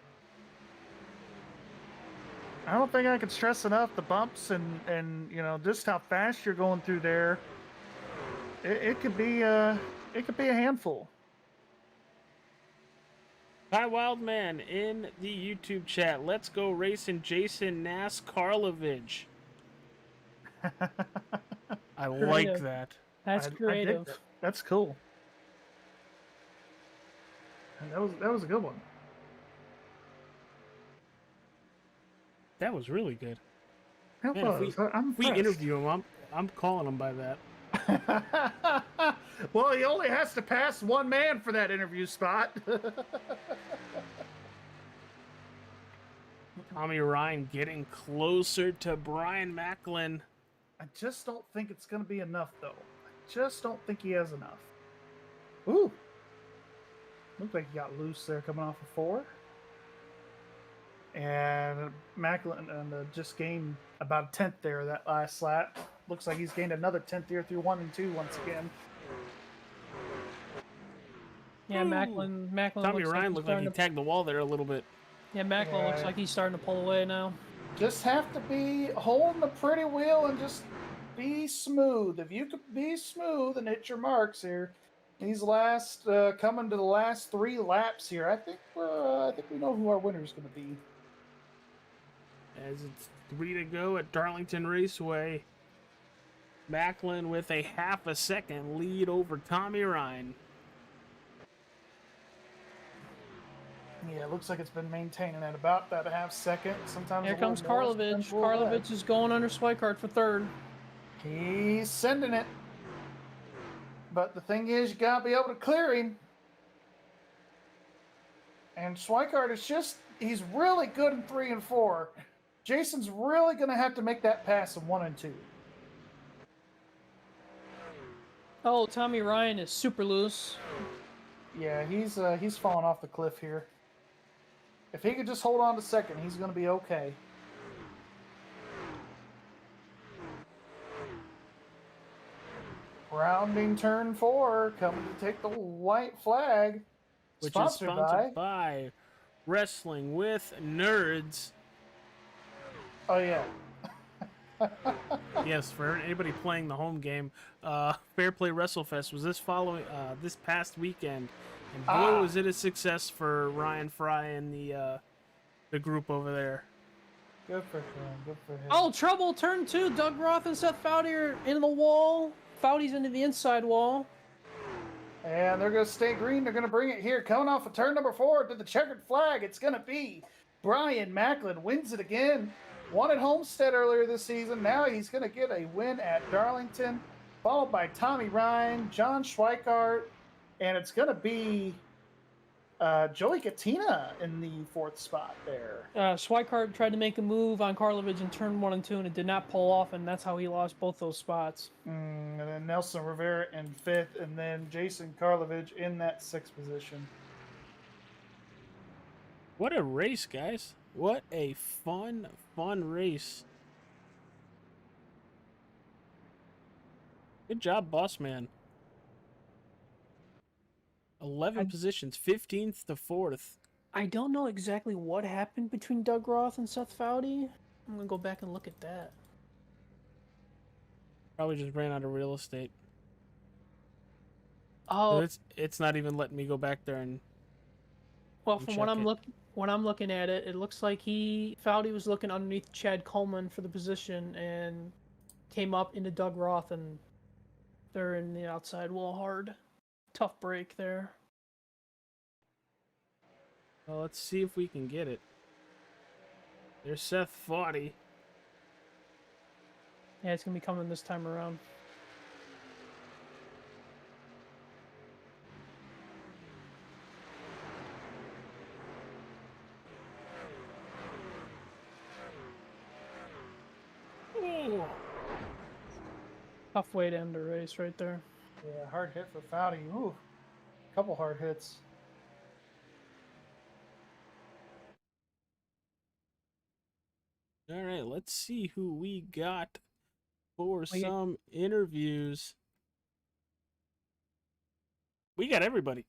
I don't think I can stress enough the bumps and you know just how fast you're going through there. It could be a handful. Hi, Wildman in the YouTube chat. Let's go racing, Jason Nascarlovich. I like Creative. that. That's I dig creative. that. That's cool. And that was a good one. That was really good. It Man, was. I'm if we impressed. interview him, I'm calling him by that. Well, he only has to pass one man for that interview spot. Tommy Ryan getting closer to Brian Macklin. I just don't think it's going to be enough, though. I just don't think he has enough. Ooh. Looks like he got loose there coming off of 4. And Macklin just gained about a 10th there that last lap. Looks like he's gained another 10th here through 1 and 2 once again. Yeah, Macklin. Tommy Ryan looked like he tagged the wall there a little bit. Yeah, Macklin looks like he's starting to pull away now. Just have to be holding the pretty wheel and just be smooth. If you could be smooth and hit your marks here, these last coming to the last 3 laps here, I think we know who our winner is going to be. As it's 3 to go at Darlington Raceway, Macklin with a half a second lead over Tommy Ryan. Yeah, it looks like it's been maintaining at about that half second. Sometimes Here a little comes more, Karlovic. sometimes a little less. Karlovic is going under Schweikart for 3rd. He's sending it. But the thing is, you got to be able to clear him. And Schweikart is he's really good in 3 and 4. Jason's really going to have to make that pass in 1 and 2. Oh, Tommy Ryan is super loose. Yeah, he's falling off the cliff here. If he could just hold on to 2nd, he's going to be okay. Rounding turn 4, coming to take the white flag. Which is sponsored by Wrestling with Nerds. Oh, yeah. Yes, for anybody playing the home game, Fair Play WrestleFest was this past weekend, and boy was it a success for Ryan Fry and the group over there. Good for him. Good for him. Oh, trouble! Turn 2. Doug Roth and Seth Foudy are into the wall. Foudy's into the inside wall. And they're going to stay green. They're going to bring it here. Coming off of turn number 4 to the checkered flag. It's going to be Brian Macklin wins it again. Won at Homestead earlier this season. Now he's going to get a win at Darlington, followed by Tommy Ryan, John Schweikart, and it's going to be Joey Katina in the 4th spot there. Schweikart tried to make a move on Karlovic in turn 1 and 2, and it did not pull off, and that's how he lost both those spots. And then Nelson Rivera in 5th, and then Jason Karlovic in that 6th position. What a race, guys. What a fun race. Good job, boss man. 11 positions, 15th to 4th. I don't know exactly what happened between Doug Roth and Seth Foudy. I'm going to go back and look at that. Probably just ran out of real estate. Oh, It's not even letting me go back there and well, from check when I'm looking at it, it looks like Foudy was looking underneath Chad Coleman for the position and came up into Doug Roth, and they're in the outside wall hard. Tough break there. well, let's see if we can get it. There's Seth Foudy. Yeah, it's going to be coming this time around. Ooh. Tough way to end the race right there. Yeah, hard hit for Foudy. Ooh, couple hard hits. All right, let's see who we got for some interviews. We got everybody.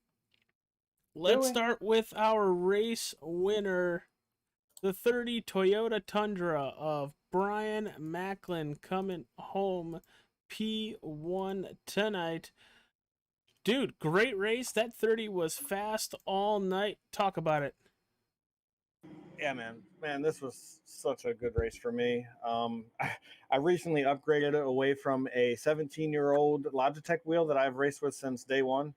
Let's start with our race winner, the 30 Toyota Tundra of Brian Macklin, coming home P1 tonight. Dude, great race. That 30 was fast all night. Talk about it. Yeah, man, this was such a good race for me. I recently upgraded it away from a 17-year-old Logitech wheel that I've raced with since day one,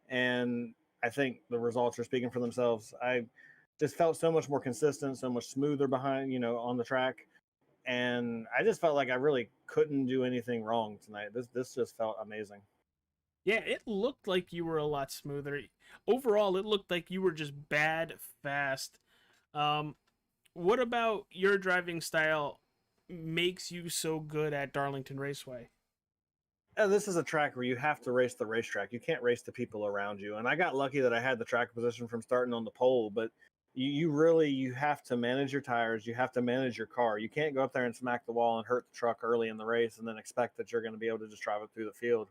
and I think the results are speaking for themselves. I just felt so much more consistent, so much smoother behind, on the track, and I just felt like I really couldn't do anything wrong tonight. This just felt amazing. Yeah, it looked like you were a lot smoother. Overall, it looked like you were just bad fast. Um, what about your driving style makes you so good at Darlington Raceway? This is a track where you have to race the racetrack. You can't race the people around you. And I got lucky that I had the track position from starting on the pole, but you really you have to manage your tires. You have to manage your car. You can't go up there and smack the wall and hurt the truck early in the race and then expect that you're going to be able to just drive it through the field.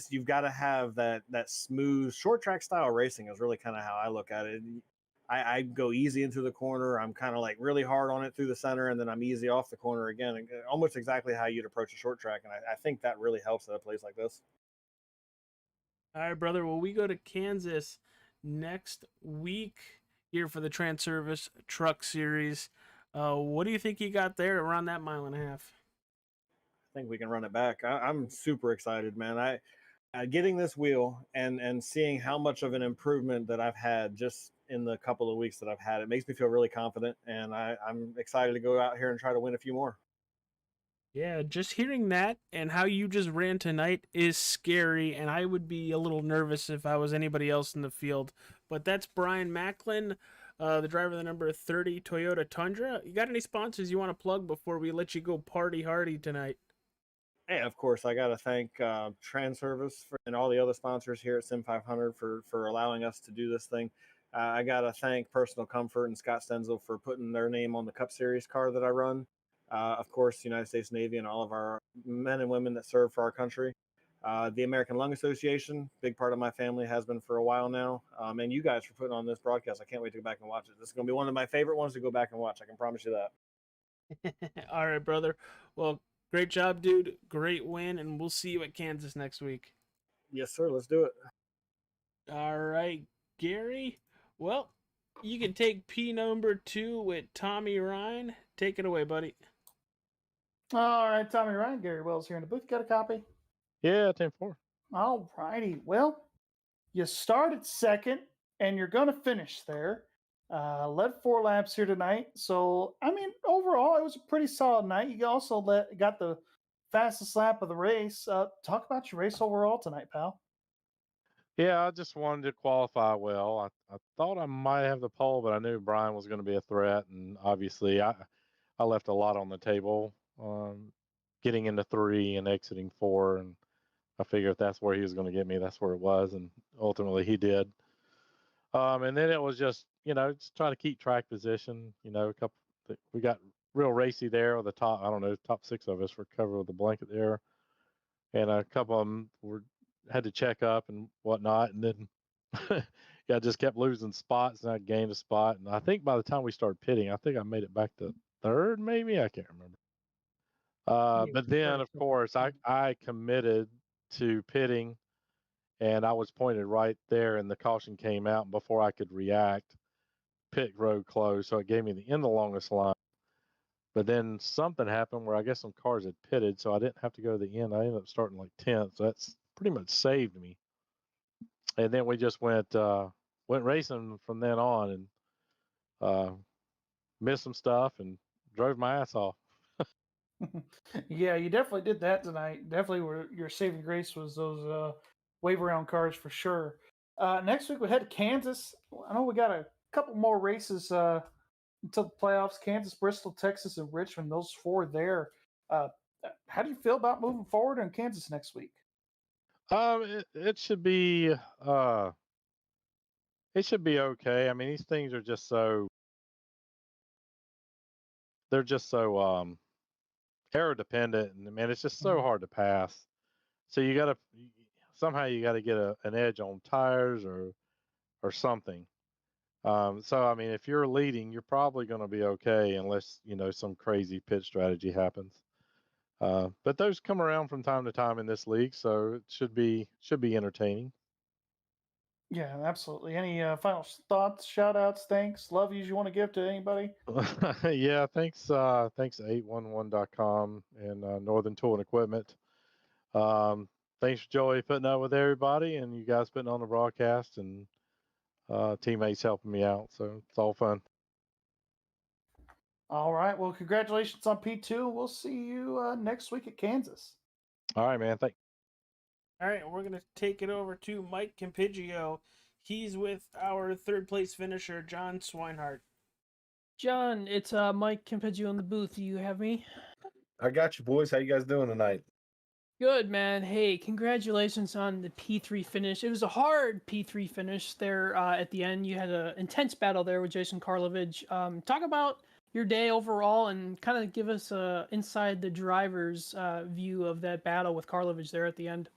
You've got to have that smooth short track style racing is really kind of how I look at it. I go easy into the corner. I'm kind of like really hard on it through the center, and then I'm easy off the corner again. Almost exactly how you'd approach a short track, and I think that really helps at a place like this. All right, brother. Well, we go to Kansas next week here for the TranService Truck Series. What do you think you got there around that mile and a half? I think we can run it back. I'm super excited, man. Getting this wheel and seeing how much of an improvement that I've had just in the couple of weeks that I've had it makes me feel really confident, and I'm excited to go out here and try to win a few more. Yeah, just hearing that and how you just ran tonight is scary, and I would be a little nervous if I was anybody else in the field. But that's Brian Macklin, the driver of the number 30 Toyota Tundra. You got any sponsors you want to plug before we let you go party hardy tonight? Hey, of course, I got to thank TranService and all the other sponsors here at Sim500 for allowing us to do this thing. I got to thank Personal Comfort and Scott Stenzel for putting their name on the Cup Series car that I run. Of course, United States Navy and all of our men and women that serve for our country. The American Lung Association, big part of my family, has been for a while now. And you guys for putting on this broadcast. I can't wait to go back and watch it. This is going to be one of my favorite ones to go back and watch. I can promise you that. All right, brother. Well, great job, dude. Great win, and we'll see you at Kansas next week. Yes, sir. Let's do it. All right, Gary. Well, you can take P number 2 with Tommy Ryan. Take it away, buddy. All right, Tommy Ryan, Gary Wells here in the booth. Got a copy? Yeah, 10-4. All righty. Well, you started second, and you're going to finish there. Led 4 laps here tonight. So, I mean, overall, it was a pretty solid night. You also got the fastest lap of the race. Talk about your race overall tonight, pal. Yeah, I just wanted to qualify well. I thought I might have the pole, but I knew Brian was going to be a threat, and obviously I left a lot on the table, getting into 3 and exiting 4, and I figured if that's where he was going to get me, that's where it was, and ultimately he did. And then it was just just trying to keep track position. We got real racy there with the top. I don't know, top 6 of us were covered with a blanket there, and a couple of them had to check up and whatnot, and then yeah, I just kept losing spots, and I gained a spot, and I think by the time we started pitting, I think I made it back to 3rd, maybe, I can't remember. But then of course I committed to pitting, and I was pointed right there, and the caution came out, and before I could react, pit road closed, so it gave me the end of the longest line. But then something happened where I guess some cars had pitted, so I didn't have to go to the end. I ended up starting like 10th, so that's pretty much saved me. And then we just went racing from then on, and missed some stuff and drove my ass off. Yeah, you definitely did that tonight. Definitely, your saving grace was those wave around cars for sure. Next week we head to Kansas. I know we got a couple more races until the playoffs. Kansas, Bristol, Texas, and Richmond. Those 4 there. Uh, how do you feel about moving forward in Kansas next week? It should be okay. I mean, these things are just so they're just so error dependent, and man, it's just so hard to pass. So you gotta somehow you gotta get an edge on tires or something. So I mean, if you're leading, you're probably going to be okay unless some crazy pit strategy happens. But those come around from time to time in this league, so it should be entertaining. Yeah, absolutely. Any final thoughts, shout outs, thanks, love yous you want to give to anybody? Yeah, thanks 811.com and Northern Tool and Equipment. Thanks Joey putting up with everybody and you guys putting on the broadcast and teammates helping me out. So it's all fun. All right. Well, congratulations on P2. We'll see you next week at Kansas. All right, man. Thanks. All right, we're going to take it over to Mike Campigio. He's with our third place finisher, John Swinehart. John, it's Mike Campeggio in the booth. Do you have me? I got you, boys. How you guys doing tonight? Good, man. Hey, congratulations on the P3 finish. It was a hard P3 finish there at the end. You had an intense battle there with Jason Karlovich. Talk about your day overall and kind of give us inside the driver's view of that battle with Karlovich there at the end.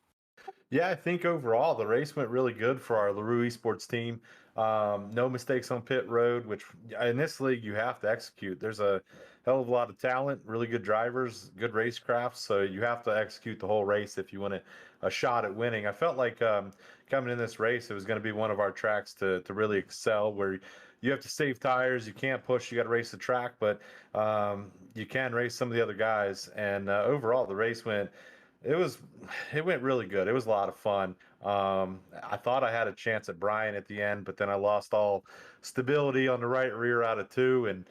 Yeah, I think overall the race went really good for our LaRue Esports team. No mistakes on pit road, which in this league you have to execute. There's a hell of a lot of talent, really good drivers, good racecraft, so you have to execute the whole race if you want a shot at winning. I felt like coming in this race, it was going to be one of our tracks to really excel, where you have to save tires, you can't push, you got to race the track, but you can race some of the other guys. And overall, the race it went really good. It was a lot of fun. I thought I had a chance at Brian at the end, but then I lost all stability on the right rear out of two, and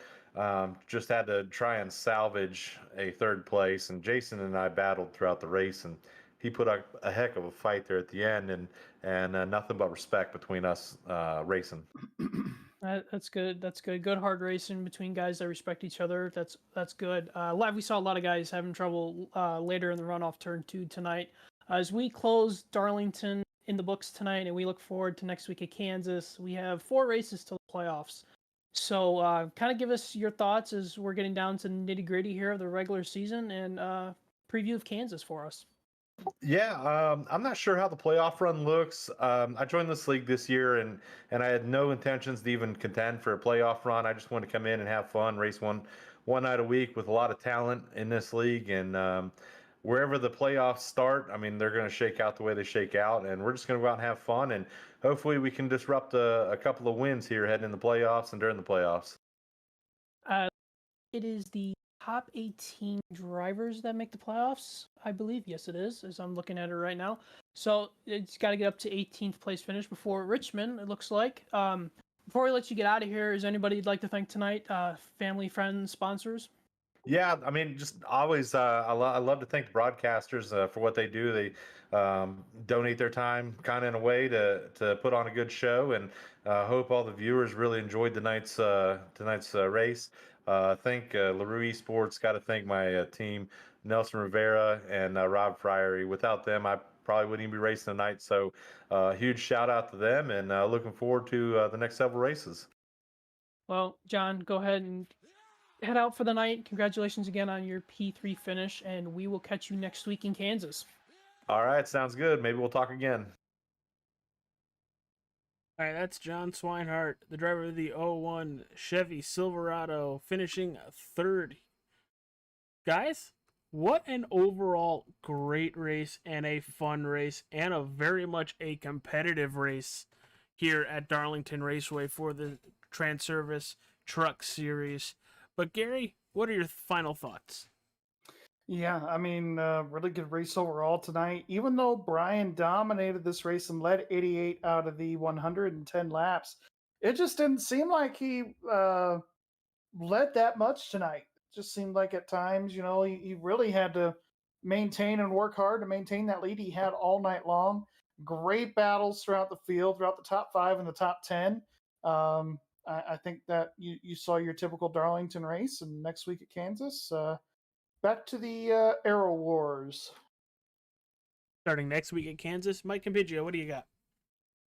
just had to try and salvage a third place. And Jason and I battled throughout the race, and he put up a heck of a fight there at the end, and nothing but respect between us racing. That's good. That's good. Good hard racing between guys that respect each other. That's good. We saw a lot of guys having trouble later in the runoff turn 2 tonight. As we close Darlington in the books tonight, and we look forward to next week at Kansas, we have 4 races till the playoffs. So, kind of give us your thoughts as we're getting down to nitty gritty here of the regular season and preview of Kansas for us. Yeah, I'm not sure how the playoff run looks. I joined this league this year, and I had no intentions to even contend for a playoff run. I just wanted to come in and have fun, race one night a week with a lot of talent in this league, and wherever the playoffs start, I mean, they're going to shake out the way they shake out, and we're just going to go out and have fun, and hopefully we can disrupt a couple of wins here heading in the playoffs and during the playoffs. It is the top 18 drivers that make the playoffs, I believe. Yes, it is, as I'm looking at it right now. So it's got to get up to 18th place finish before Richmond, it looks like. Before we let you get out of here, is anybody you'd like to thank tonight? Family, friends, sponsors? Yeah, I mean, just always, I love to thank the broadcasters for what they do. They donate their time kind of in a way to put on a good show, and hope all the viewers really enjoyed tonight's race. Thank LaRue Esports. Got to thank my team, Nelson Rivera and Rob Friery. Without them, I probably wouldn't even be racing tonight. So, huge shout out to them, and looking forward to the next several races. Well, John, go ahead and head out for the night. Congratulations again on your P3 finish, and we will catch you next week in Kansas. All right, sounds good. Maybe we'll talk again. All right, that's John Swinehart, the driver of the 01 Chevy Silverado, finishing third. Guys, what an overall great race and a fun race and a very much a competitive race here at Darlington Raceway for the TranService Truck Series. But Gary, what are your final thoughts? Yeah, I mean, really good race overall tonight. Even though Brian dominated this race and led 88 out of the 110 laps, it just didn't seem like he led that much tonight. It just seemed like at times, he really had to maintain and work hard to maintain that lead he had all night long. Great battles throughout the field, throughout the top 5 and the top 10. I think that you saw your typical Darlington race, and next week at Kansas, back to the Arrow Wars. Starting next week at Kansas, Mike Campigio, what do you got?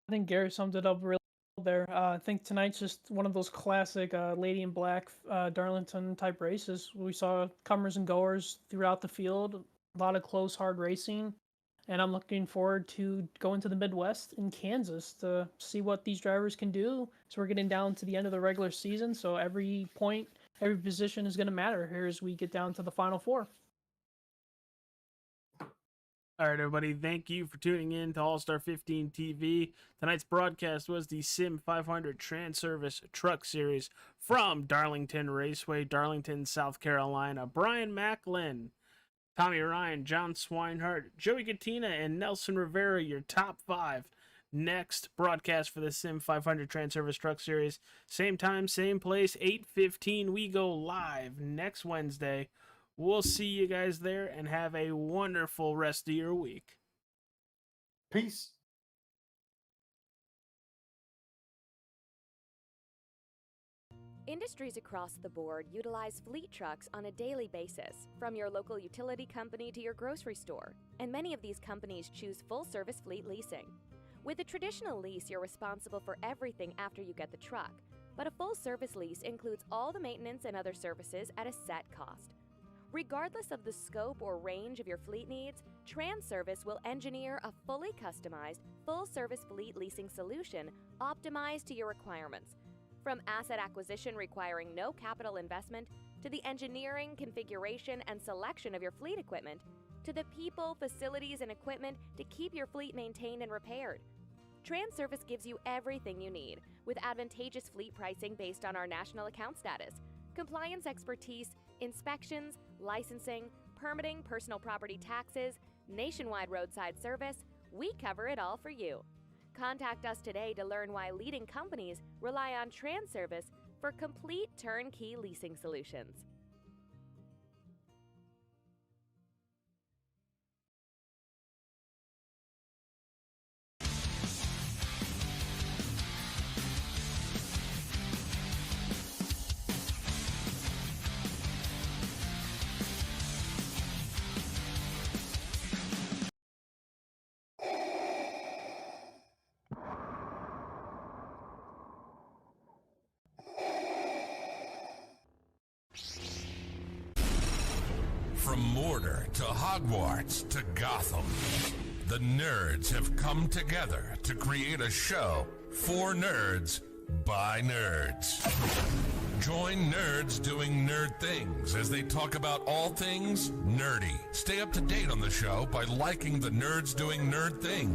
I think Gary summed it up really well there. I think tonight's just one of those classic Lady in Black Darlington type races. We saw comers and goers throughout the field, a lot of close, hard racing, and I'm looking forward to going to the Midwest in Kansas to see what these drivers can do. So we're getting down to the end of the regular season, so every point, every position is going to matter here as we get down to the Final Four. All right, everybody, thank you for tuning in to All Star 15 TV. Tonight's broadcast was the Sim500 TranService Truck Series from Darlington Raceway, Darlington, South Carolina. Brian Macklin, Tommy Ryan, John Swinehart, Joey Gattina, and Nelson Rivera, your top 5. Next broadcast for the Sim500 TranService Truck Series. Same time, same place, 8:15. We go live next Wednesday. We'll see you guys there and have a wonderful rest of your week. Peace. Industries across the board utilize fleet trucks on a daily basis, from your local utility company to your grocery store, and many of these companies choose full-service fleet leasing. With a traditional lease, you're responsible for everything after you get the truck, but a full-service lease includes all the maintenance and other services at a set cost. Regardless of the scope or range of your fleet needs, TranService will engineer a fully customized, full-service fleet leasing solution optimized to your requirements. From asset acquisition requiring no capital investment, to the engineering, configuration, and selection of your fleet equipment, to the people, facilities, and equipment to keep your fleet maintained and repaired. TranService gives you everything you need, with advantageous fleet pricing based on our national account status, compliance expertise, inspections, licensing, permitting, personal property taxes, nationwide roadside service. We cover it all for you. Contact us today to learn why leading companies rely on TranService for complete turnkey leasing solutions. From Mordor to Hogwarts to Gotham, the nerds have come together to create a show for nerds by nerds. Join nerds doing nerd things as they talk about all things nerdy. Stay up to date on the show by liking the Nerds Doing Nerd Things